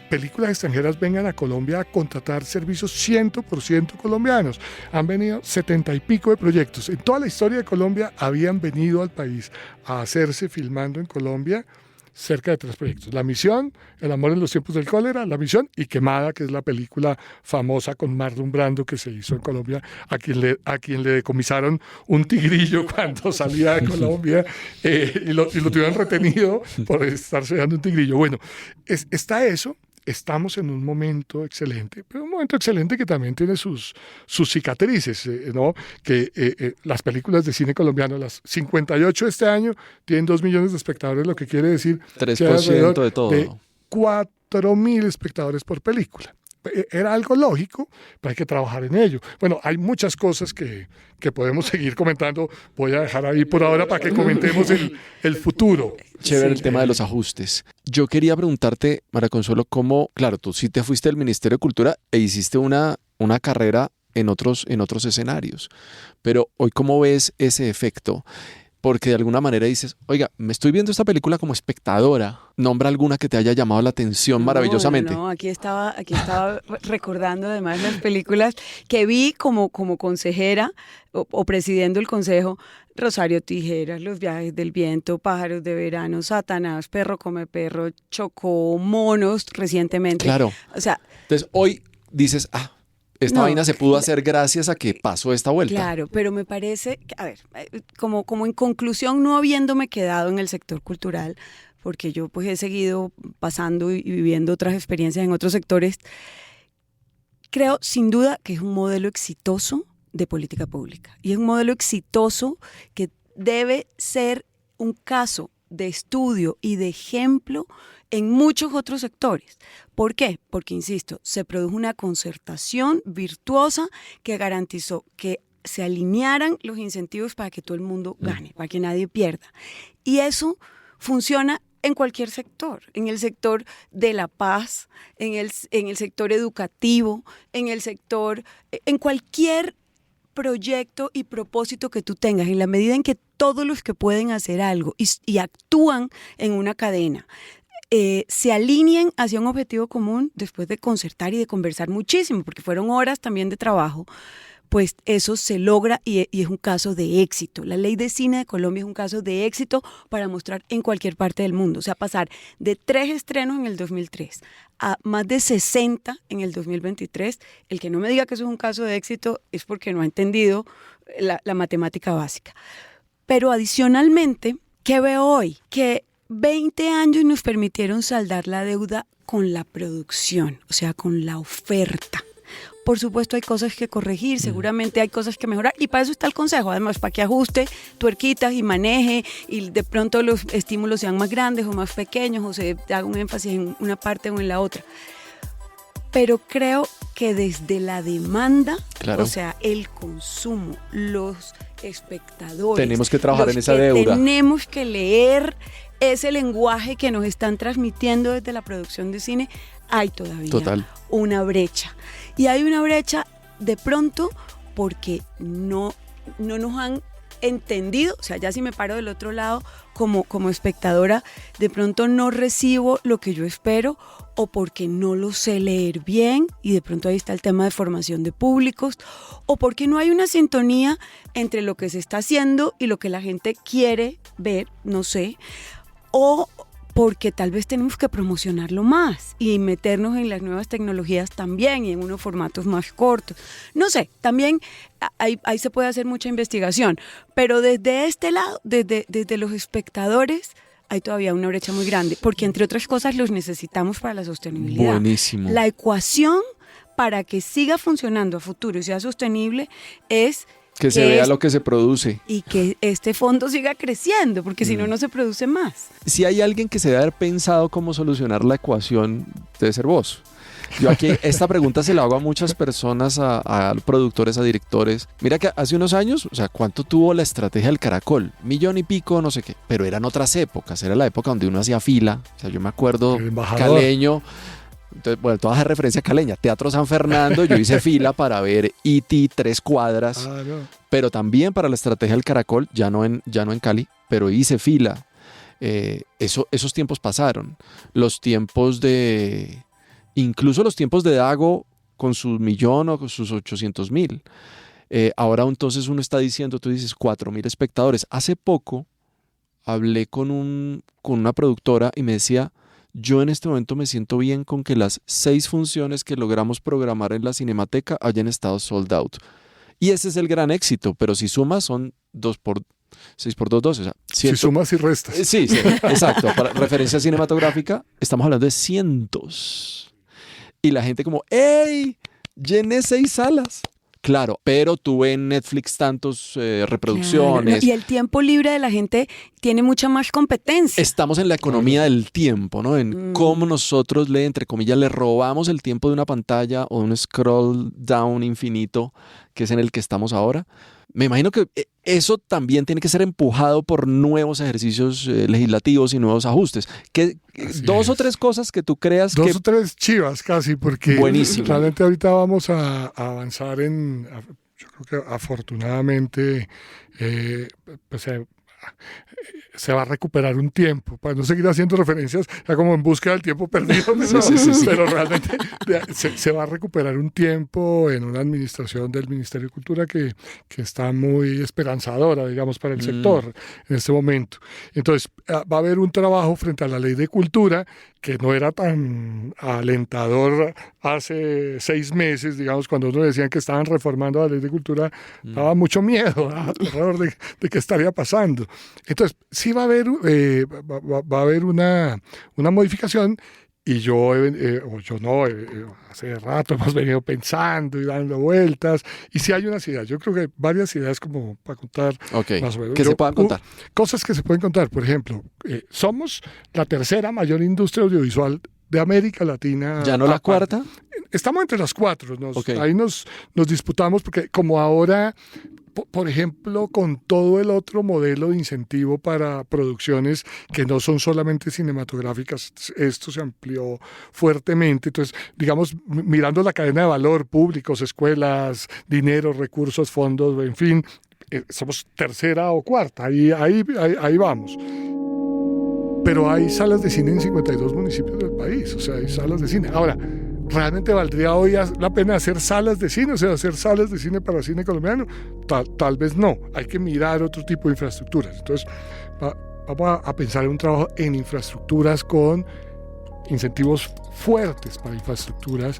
películas extranjeras vengan a Colombia a contratar servicios 100% colombianos. Han venido 70 y pico de proyectos. En toda la historia de Colombia habían venido al país a hacerse filmando en Colombia cerca de 3 proyectos. La Misión, El amor en los tiempos del cólera, La Misión y Quemada, que es la película famosa con Marlon Brando que se hizo en Colombia, a quien le decomisaron un tigrillo cuando salía de Colombia y lo tuvieron retenido por estarse dando un tigrillo. Bueno, está eso. Estamos en un momento excelente, pero un momento excelente que también tiene sus cicatrices, ¿no? Que las películas de cine colombiano, las 58 de este año, tienen 2 millones de espectadores, lo que quiere decir 3% de todo. De 4.000 espectadores por película. Era algo lógico, pero hay que trabajar en ello. Bueno, hay muchas cosas que podemos seguir comentando. Voy a dejar ahí por ahora para que comentemos el futuro. Chévere el tema de los ajustes. Yo quería preguntarte, María Consuelo, cómo, claro, tú sí te fuiste del Ministerio de Cultura e hiciste una carrera en otros escenarios, pero hoy, ¿cómo ves ese efecto? Porque de alguna manera dices, oiga, me estoy viendo esta película como espectadora. ¿Nombra alguna que te haya llamado la atención maravillosamente? No, aquí estaba recordando además las películas que vi como consejera o presidiendo el consejo: Rosario Tijeras, Los viajes del viento, Pájaros de verano, Satanás, Perro come perro, Chocó, Monos recientemente. Claro. O sea, entonces hoy dices, esta vaina se pudo hacer gracias a que pasó esta vuelta. Claro, pero me parece, a ver, como en conclusión, no habiéndome quedado en el sector cultural, porque yo pues he seguido pasando y viviendo otras experiencias en otros sectores, creo sin duda que es un modelo exitoso de política pública y es un modelo exitoso que debe ser un caso de estudio y de ejemplo en muchos otros sectores. ¿Por qué? Porque, insisto, se produjo una concertación virtuosa que garantizó que se alinearan los incentivos para que todo el mundo gane, para que nadie pierda. Y eso funciona en cualquier sector, en el sector de la paz, en el sector educativo, en cualquier proyecto y propósito que tú tengas, en la medida en que todos los que pueden hacer algo y actúan en una cadena se alineen hacia un objetivo común después de concertar y de conversar muchísimo, porque fueron horas también de trabajo, pues eso se logra y es un caso de éxito. La Ley de Cine de Colombia es un caso de éxito para mostrar en cualquier parte del mundo. O sea, pasar de 3 estrenos en el 2003 a más de 60 en el 2023, el que no me diga que eso es un caso de éxito es porque no ha entendido la matemática básica. Pero adicionalmente, ¿qué veo hoy? Que 20 años nos permitieron saldar la deuda con la producción, o sea, con la oferta. Por supuesto hay cosas que corregir, seguramente hay cosas que mejorar y para eso está el consejo, además para que ajuste tuerquitas y maneje y de pronto los estímulos sean más grandes o más pequeños o se haga un énfasis en una parte o en la otra. Pero creo que desde la demanda, claro, o sea, el consumo, los espectadores, tenemos que trabajar en esa deuda. Tenemos que leer ese lenguaje que nos están transmitiendo desde la producción de cine. Hay todavía una brecha. Y hay una brecha de pronto porque no nos han entendido, o sea, ya si me paro del otro lado como espectadora, de pronto no recibo lo que yo espero o porque no lo sé leer bien y de pronto ahí está el tema de formación de públicos o porque no hay una sintonía entre lo que se está haciendo y lo que la gente quiere ver, no sé, o porque tal vez tenemos que promocionarlo más y meternos en las nuevas tecnologías también y en unos formatos más cortos. No sé, también ahí se puede hacer mucha investigación, pero desde este lado, desde los espectadores, hay todavía una brecha muy grande, porque entre otras cosas los necesitamos para la sostenibilidad. Buenísimo. La ecuación para que siga funcionando a futuro y sea sostenible es que se vea lo que se produce. Y que este fondo siga creciendo, porque si no, no se produce más. Si hay alguien que se debe haber pensado cómo solucionar la ecuación, debe ser vos. Yo aquí esta pregunta se la hago a muchas personas, a productores, a directores. Mira que hace unos años, o sea, ¿cuánto tuvo la estrategia del Caracol? 1 millón y pico, no sé qué. Pero eran otras épocas, era la época donde uno hacía fila. O sea, yo me acuerdo, Caleño. Entonces, bueno, toda esa referencia caleña. Teatro San Fernando, yo hice fila para ver E.T. 3 cuadras. No. Pero también para la estrategia del Caracol, ya no en Cali, pero hice fila. Esos tiempos pasaron. Incluso los tiempos de Dago con sus 1 millón o con sus 800,000. Ahora entonces uno está diciendo, tú dices 4,000 espectadores. Hace poco hablé con una productora y me decía, yo en este momento me siento bien con que las 6 funciones que logramos programar en la Cinemateca hayan estado sold out. Y ese es el gran éxito, pero si sumas son 6 por 2, 12. O sea, si sumas y restas. Sí, exacto. Para referencia cinematográfica, estamos hablando de cientos. Y la gente como, ¡ey! Llené 6 salas. Claro, pero tuve en Netflix tantos reproducciones. Claro, y el tiempo libre de la gente tiene mucha más competencia. Estamos en la economía del tiempo, ¿no? En cómo nosotros entre comillas, le robamos el tiempo de una pantalla o de un scroll down infinito, que es en el que estamos ahora. Me imagino que eso también tiene que ser empujado por nuevos ejercicios legislativos y nuevos ajustes. Dos o tres cosas que tú creas Dos o tres chivas casi, porque buenísimo. Realmente ahorita vamos a avanzar yo creo que afortunadamente pues, se va a recuperar un tiempo, para no seguir haciendo referencias ya como en búsqueda del tiempo perdido, pero realmente se va a recuperar un tiempo en una administración del Ministerio de Cultura que está muy esperanzadora, digamos, para el sector en este momento. Entonces, va a haber un trabajo frente a la ley de cultura que no era tan alentador hace 6 meses, digamos, cuando nos decían que estaban reformando la ley de cultura, daba mucho miedo, daba terror de qué estaría pasando. Entonces, sí va a haber una modificación, y hace rato hemos venido pensando y dando vueltas, y sí hay unas ideas. Yo creo que varias ideas como para contar. Más o menos. Que se puedan contar. Cosas que se pueden contar. Por ejemplo, somos la 3ª mayor industria audiovisual de América Latina. ¿Ya no la 4ª? Estamos entre las 4. Ahí nos disputamos, porque como ahora, por ejemplo, con todo el otro modelo de incentivo para producciones que no son solamente cinematográficas, esto se amplió fuertemente. Entonces, digamos, mirando la cadena de valor, públicos, escuelas, dinero, recursos, fondos, en fin, somos 3ª o 4ª, ahí vamos. Pero hay salas de cine en 52 municipios del país, o sea, hay salas de cine. Ahora, ¿realmente valdría hoy la pena hacer salas de cine? O sea, hacer salas de cine para cine colombiano. Tal vez no. Hay que mirar otro tipo de infraestructuras. Entonces, vamos a pensar en un trabajo en infraestructuras con incentivos fuertes para infraestructuras,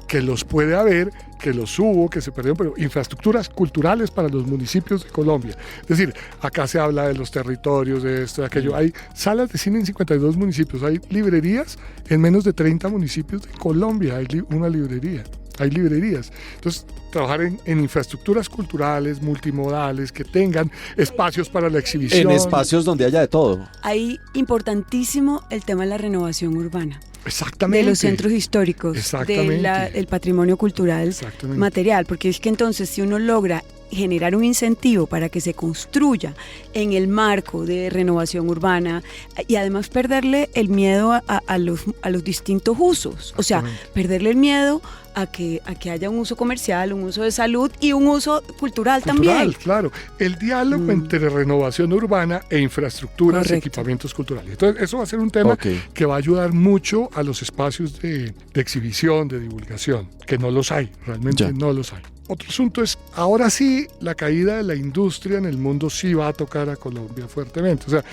que los puede haber, que los hubo, que se perdieron, pero infraestructuras culturales para los municipios de Colombia. Es decir, acá se habla de los territorios, de esto, de aquello. Hay salas de cine en 52 municipios, hay librerías en menos de 30 municipios de Colombia, hay una librería. Hay librerías. Entonces, trabajar en infraestructuras culturales, multimodales, que tengan espacios para la exhibición. En espacios donde haya de todo. Ahí, importantísimo el tema de la renovación urbana. Exactamente. De los centros históricos, del patrimonio cultural material, porque es que entonces si uno logra generar un incentivo para que se construya en el marco de renovación urbana y además perderle el miedo a los distintos usos, o sea, perderle el miedo a que haya un uso comercial, un uso de salud y un uso cultural también. Claro, el diálogo entre renovación urbana e infraestructuras y equipamientos culturales. Entonces, eso va a ser un tema que va a ayudar mucho a los espacios de exhibición, de divulgación, que no los hay, realmente no los hay. Otro asunto es, ahora sí, la caída de la industria en el mundo sí va a tocar a Colombia fuertemente. O sea,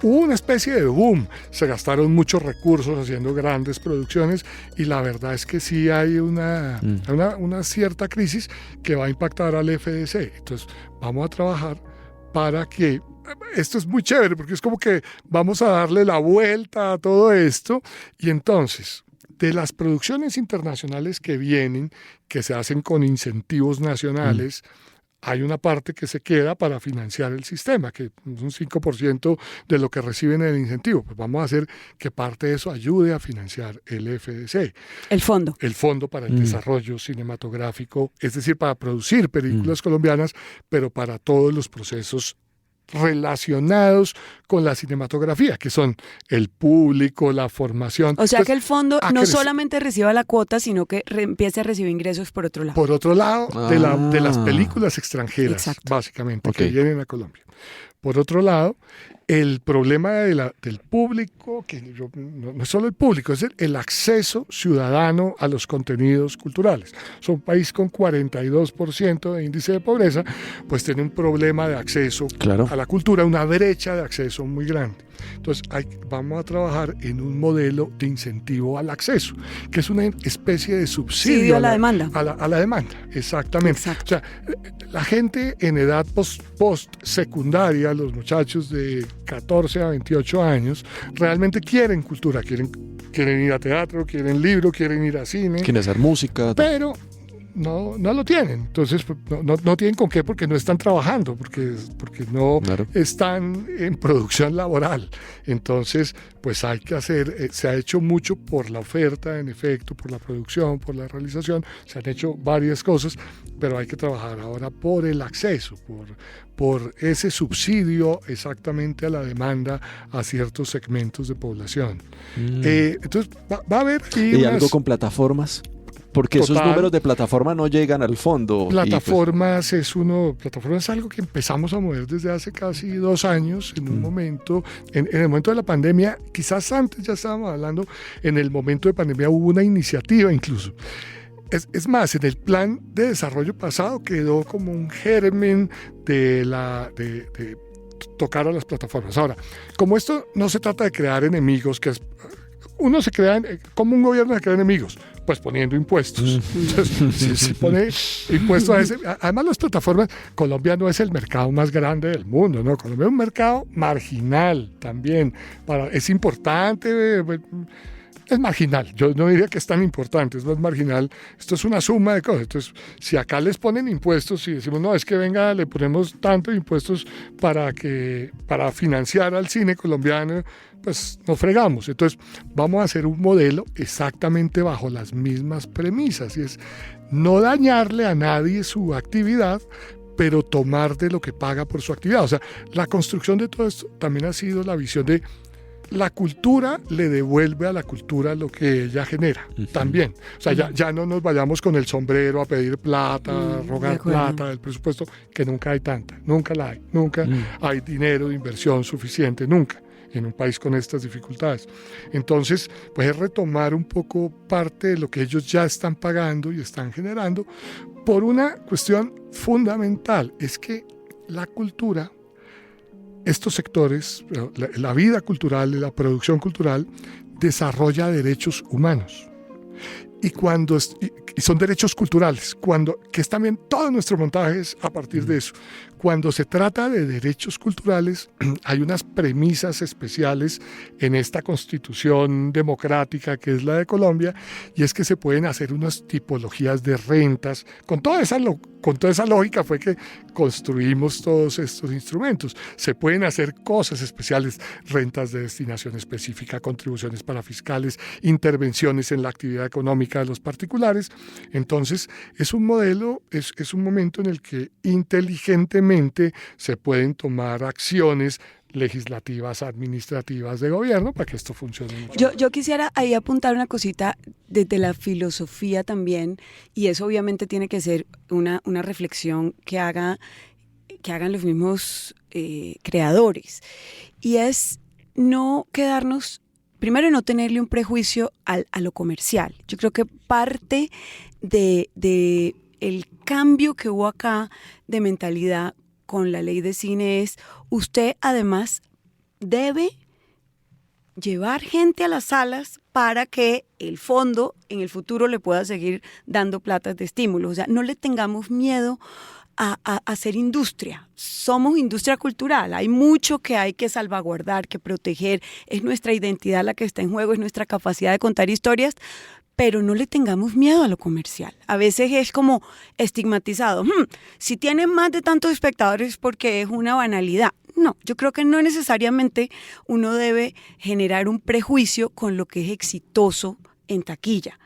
hubo una especie de boom, se gastaron muchos recursos haciendo grandes producciones y la verdad es que sí hay una cierta crisis que va a impactar al FDC. Entonces, vamos a trabajar para que... Esto es muy chévere porque es como que vamos a darle la vuelta a todo esto y entonces... De las producciones internacionales que vienen, que se hacen con incentivos nacionales, hay una parte que se queda para financiar el sistema, que es un 5% de lo que reciben en el incentivo. Pues vamos a hacer que parte de eso ayude a financiar el FDC. El fondo. El Fondo para el Desarrollo Cinematográfico, es decir, para producir películas colombianas, pero para todos los procesos relacionados con la cinematografía, que son el público, la formación. O sea, Entonces, que el fondo no crecer. solamente reciba la cuota, sino que empiece a recibir ingresos por otro lado. Por otro lado, de las películas extranjeras, Exacto. básicamente, que vienen a Colombia. Por otro lado, el problema del público, que no es solo el público, es el acceso ciudadano a los contenidos culturales. Es un país con 42% de índice de pobreza, pues tiene un problema de acceso a la cultura, una brecha de acceso muy grande. Entonces vamos a trabajar en un modelo de incentivo al acceso, que es una especie de subsidio a la demanda. A la demanda, exactamente. Exacto. O sea, la gente en edad post-secundaria, los muchachos de 14 a 28 años, realmente quieren cultura, quieren ir a teatro, quieren libro, quieren ir a cine. Quieren hacer música. Pero no lo tienen. Entonces no tienen con qué, porque no están trabajando, porque no están en producción laboral. Entonces, pues hay que hacer, se ha hecho mucho por la oferta, en efecto, por la producción, por la realización, se han hecho varias cosas, pero hay que trabajar ahora por el acceso, por ese subsidio exactamente a la demanda a ciertos segmentos de población. Entonces va a haber... ¿Y algo con plataformas? Porque esos números de plataforma no llegan al fondo. Plataformas es algo que empezamos a mover desde hace casi 2 años, en un momento, en el momento de la pandemia, quizás antes ya estábamos hablando, en el momento de pandemia hubo una iniciativa incluso. Es más, en el plan de desarrollo pasado quedó como un germen de tocar a las plataformas. Ahora, como esto no se trata de crear enemigos, uno se crea, como un gobierno se crea enemigos, pues poniendo impuestos. Entonces, si pone impuestos a ese, además las plataformas, Colombia no es el mercado más grande del mundo, ¿no? Colombia es un mercado marginal también, es importante, es marginal, yo no diría que es tan importante, es más marginal, esto es una suma de cosas. Entonces, si acá les ponen impuestos y decimos, no, es que venga, le ponemos tantos impuestos para financiar al cine colombiano, pues nos fregamos. Entonces, vamos a hacer un modelo exactamente bajo las mismas premisas, y es no dañarle a nadie su actividad, pero tomar de lo que paga por su actividad. O sea, la construcción de todo esto también ha sido la visión de la cultura le devuelve a la cultura lo que ella genera, también. O sea, ya no nos vayamos con el sombrero a pedir plata, a rogar plata del presupuesto, que nunca hay tanta, nunca la hay, nunca hay dinero de inversión suficiente, nunca, en un país con estas dificultades. Entonces, pues es retomar un poco parte de lo que ellos ya están pagando y están generando, por una cuestión fundamental, es que la cultura, estos sectores, la vida cultural, la producción cultural, desarrolla derechos humanos. Y son derechos culturales, que es también todo nuestro montaje es a partir de eso. Cuando se trata de derechos culturales, hay unas premisas especiales en esta constitución democrática que es la de Colombia, y es que se pueden hacer unas tipologías de rentas. Con toda esa lógica fue que construimos todos estos instrumentos. Se pueden hacer cosas especiales, rentas de destinación específica, contribuciones para fiscales, intervenciones en la actividad económica de los particulares. Entonces, es un modelo, es un momento en el que inteligentemente se pueden tomar acciones legislativas, administrativas de gobierno para que esto funcione mucho. Yo quisiera ahí apuntar una cosita desde la filosofía también, y eso obviamente tiene que ser una reflexión que hagan los mismos creadores, y es no quedarnos, primero, no tenerle un prejuicio a lo comercial. Yo creo que parte de el cambio que hubo acá de mentalidad con la ley de cine es, usted además debe llevar gente a las salas para que el fondo en el futuro le pueda seguir dando plata de estímulo. O sea, no le tengamos miedo a hacer industria. Somos industria cultural, hay mucho que hay que salvaguardar, que proteger, es nuestra identidad la que está en juego, es nuestra capacidad de contar historias, pero no le tengamos miedo a lo comercial. A veces es como estigmatizado. Si tiene más de tantos espectadores porque es una banalidad. No, yo creo que no necesariamente uno debe generar un prejuicio con lo que es exitoso en taquilla.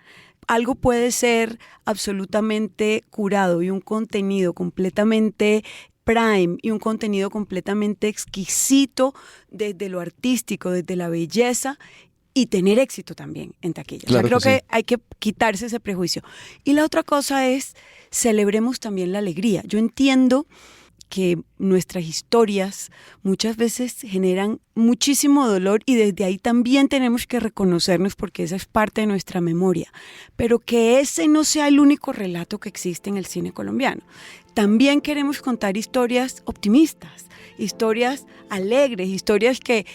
Algo puede ser absolutamente curado y un contenido completamente prime y un contenido completamente exquisito desde lo artístico, desde la belleza, y tener éxito también en taquilla. Claro, creo que sí. hay que quitarse ese prejuicio. Y la otra cosa es, celebremos también la alegría. Yo entiendo que nuestras historias muchas veces generan muchísimo dolor y desde ahí también tenemos que reconocernos porque esa es parte de nuestra memoria, pero que ese no sea el único relato que existe en el cine colombiano. También queremos contar historias optimistas, historias alegres, historias que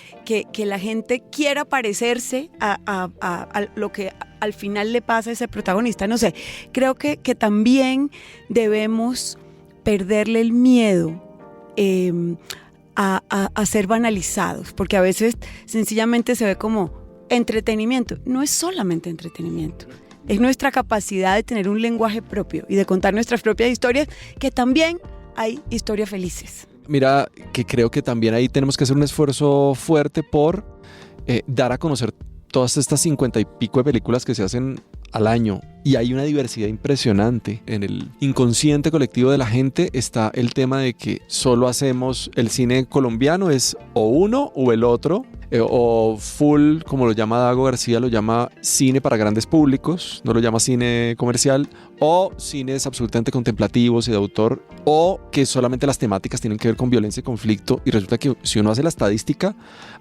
la gente quiera parecerse a lo que al final le pasa a ese protagonista. No sé, creo que también debemos perderle el miedo a ser banalizados, porque a veces sencillamente se ve como entretenimiento. No es solamente entretenimiento, es nuestra capacidad de tener un lenguaje propio y de contar nuestras propias historias, que también hay historias felices. Mira, que creo que también ahí tenemos que hacer un esfuerzo fuerte por dar a conocer todas estas 50 y pico de películas que se hacen al año, y hay una diversidad impresionante. En el inconsciente colectivo de la gente está el tema de que solo hacemos el cine colombiano, es o uno o el otro, o full, como lo llama Dago García, lo llama cine para grandes públicos, no lo llama cine comercial, o cines absolutamente contemplativos y de autor, o que solamente las temáticas tienen que ver con violencia y conflicto, y resulta que si uno hace la estadística,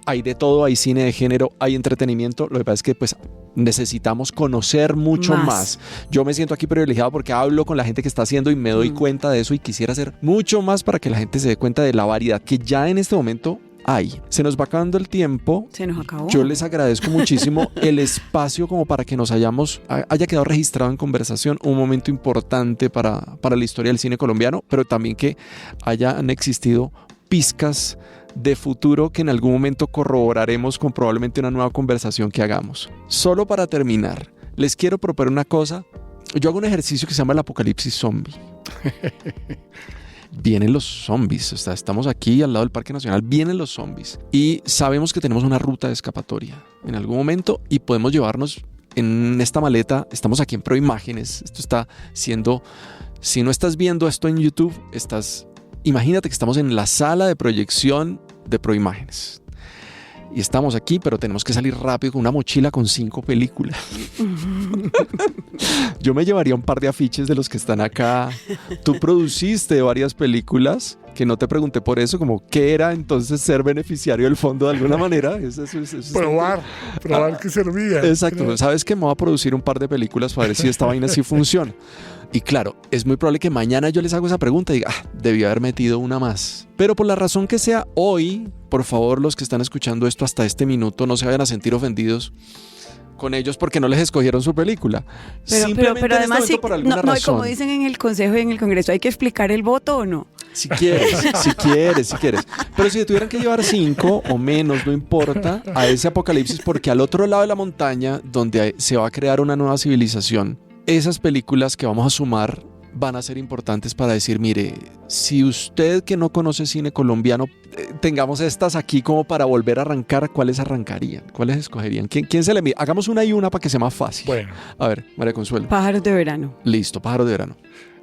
hay de todo, hay cine de género, hay entretenimiento. Lo que pasa es que pues necesitamos conocer mucho más. Yo me siento aquí privilegiado porque hablo con la gente que está haciendo y me doy cuenta de eso, y quisiera hacer mucho más para que la gente se dé cuenta de la variedad que ya en este momento hay. Se nos va acabando el tiempo. Se nos acabó. Yo les agradezco muchísimo el espacio como para que nos haya quedado registrado en conversación, un momento importante para la historia del cine colombiano, pero también que hayan existido pizcas de futuro que en algún momento corroboraremos con probablemente una nueva conversación que hagamos. Solo para terminar, les quiero proponer una cosa. Yo hago un ejercicio que se llama el apocalipsis zombie. Vienen los zombies, o sea, estamos aquí al lado del Parque Nacional, vienen los zombies y sabemos que tenemos una ruta de escapatoria en algún momento y podemos llevarnos en esta maleta. Estamos aquí en Proimágenes, esto está siendo, si no estás viendo esto en YouTube, imagínate que estamos en la sala de proyección de Proimágenes. Y estamos aquí, pero tenemos que salir rápido con una mochila con 5 películas. Yo me llevaría un par de afiches de los que están acá. Tú produciste varias películas, que no te pregunté por eso, como qué era entonces ser beneficiario del fondo de alguna manera. Eso probar que servía. Exacto. Creo. ¿Sabes qué? Me voy a producir un par de películas para ver si esta vaina sí funciona. Y claro, es muy probable que mañana yo les hago esa pregunta y diga, debí haber metido una más. Pero por la razón que sea, hoy, por favor, los que están escuchando esto hasta este minuto, no se vayan a sentir ofendidos con ellos porque no les escogieron su película. Pero además, sí, por alguna no, razón. como dicen en el Consejo y en el Congreso, ¿hay que explicar el voto o no? Si quieres. Pero si tuvieran que llevar 5 o menos, no importa, a ese apocalipsis, porque al otro lado de la montaña, donde se va a crear una nueva civilización, esas películas que vamos a sumar van a ser importantes para decir, mire, si usted que no conoce cine colombiano, tengamos estas aquí como para volver a arrancar, ¿cuáles arrancarían? ¿Cuáles escogerían? ¿Quién se le mide? Hagamos una y una para que sea más fácil. Bueno. A ver, María Consuelo. Pájaros de verano. Listo, Pájaro de Verano.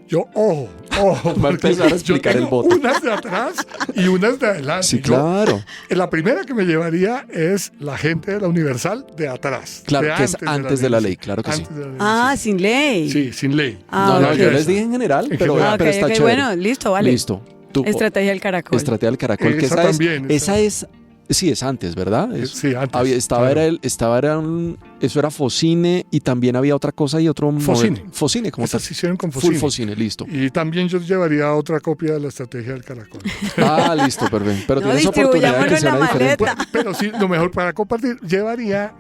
Yo, ojo. Va a empezar a explicar yo el tengo voto. unas de atrás y unas de adelante. Sí, claro. La primera que me llevaría es La gente de la Universal de atrás. Claro, que es antes de la ley, claro que sí. Sin ley. Sí, sin ley. No, ok. yo les dije en general, pero Ok, está chévere. bueno, listo, vale. Listo. Tú, Estrategia del caracol. Estrategia del caracol. Que Esa también, esa es, sí, es antes, ¿verdad? Sí, antes. Eso era Focine y también había otra cosa y otro Focine. modelo. Focine, como Estas se hicieron con Full Focine. Focine, listo. Y también yo llevaría otra copia de la estrategia del caracol. Listo, perfecto. Pero No, tienes oportunidad de que distribuyámoslo en sea la diferente. maleta. Pero sí, lo mejor para compartir, llevaría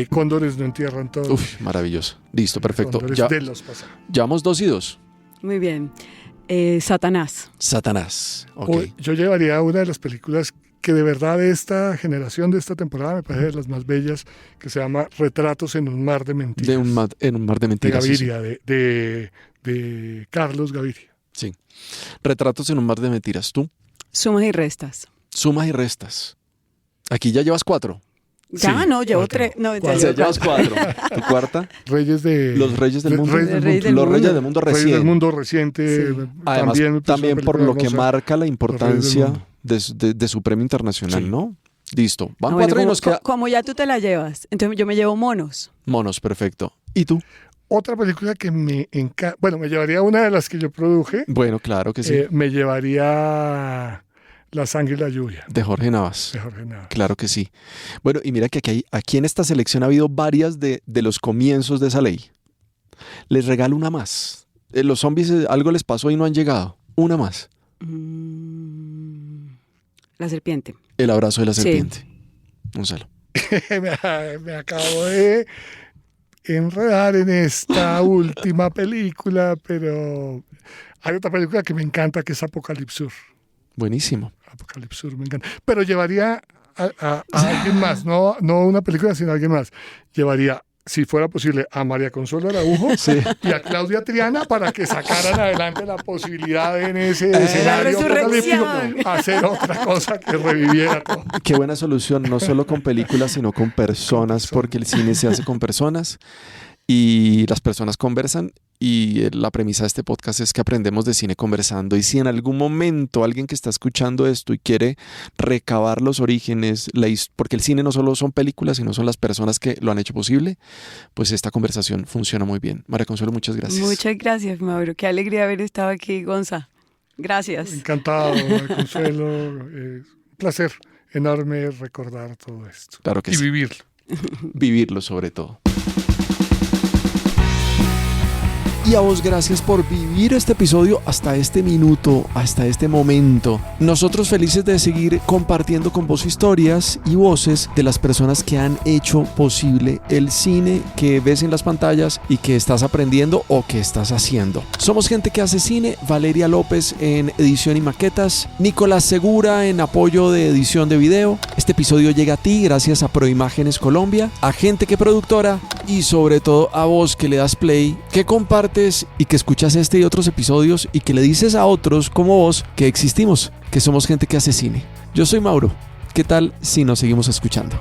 Cóndores no entierran todo. Uf, maravilloso. Listo, perfecto. Cóndores de los pasados. Llevamos 2 y 2. Muy bien. Satanás. Satanás. Ok. Yo llevaría una de las películas que de verdad esta generación de esta temporada me parece de las más bellas, que se llama Retratos en un mar de mentiras. En un mar de mentiras. De Gaviria, de Carlos Gaviria. Sí. Retratos en un mar de mentiras. ¿Tú? Sumas y restas. Sumas y restas. Aquí ya llevas 4. Ya, Sí, no, llevo 4. 3. No, ya O sea, llevo llevas 4. 4. ¿Tu cuarta? Los Reyes del Mundo. Reyes del Reyes Mundo. Los Reyes del Mundo Reyes recién. del Mundo reciente. Sí. Además, me pareció también una por película lo que hermosa. marca la Reyes importancia del de su premio internacional, Sí. ¿no? Listo. Van Ah, bueno, 4 y como, nos queda... como ya tú te la llevas, entonces yo me llevo monos. Monos, perfecto. ¿Y tú? Otra película que me encanta, bueno, me llevaría una de las que yo produje, Bueno, claro que sí. me llevaría La sangre y la lluvia, De Jorge Navas. de Jorge Navas. Claro que sí. Bueno, y mira que aquí en esta selección ha habido varias de los comienzos de esa ley. Les regalo una más. Los zombies algo les pasó y no han llegado. Una más. La serpiente. El abrazo de la Sí. serpiente. Gonzalo. me acabo de enredar en esta última película, pero hay otra película que me encanta que es Apocalipsur. Buenísimo. Apocalipsur me encanta. Pero llevaría a alguien más, no una película, sino a alguien más. Llevaría, si fuera posible, a María Consuelo Araujo y a Claudia Triana para que sacaran adelante la posibilidad en ese escenario resurrección. apocalíptico hacer otra cosa que reviviera todo. Qué buena solución, no solo con películas, sino con personas, porque el cine se hace con personas y las personas conversan. Y la premisa de este podcast es que aprendemos de cine conversando. Y si en algún momento alguien que está escuchando esto y quiere recabar los orígenes, porque el cine no solo son películas, sino son las personas que lo han hecho posible, pues esta conversación funciona muy bien. María Consuelo, muchas gracias. Muchas gracias, Mauro. Qué alegría haber estado aquí, Gonza. Gracias. Encantado, María Consuelo. Un placer enorme recordar todo esto. Claro que y sí. vivirlo. Vivirlo sobre todo. Y a vos gracias por vivir este episodio hasta este minuto, hasta este momento. Nosotros felices de seguir compartiendo con vos historias y voces de las personas que han hecho posible el cine que ves en las pantallas y que estás aprendiendo o que estás haciendo. Somos Gente que hace cine, Valeria López en edición y maquetas, Nicolás Segura en apoyo de edición de video. Este episodio llega a ti gracias a Proimágenes Colombia, a Gente que Productora y sobre todo a vos que le das play, que compartes y que escuchas este y otros episodios y que le dices a otros como vos que existimos, que somos gente que hace cine. Yo soy Mauro. ¿Qué tal si nos seguimos escuchando?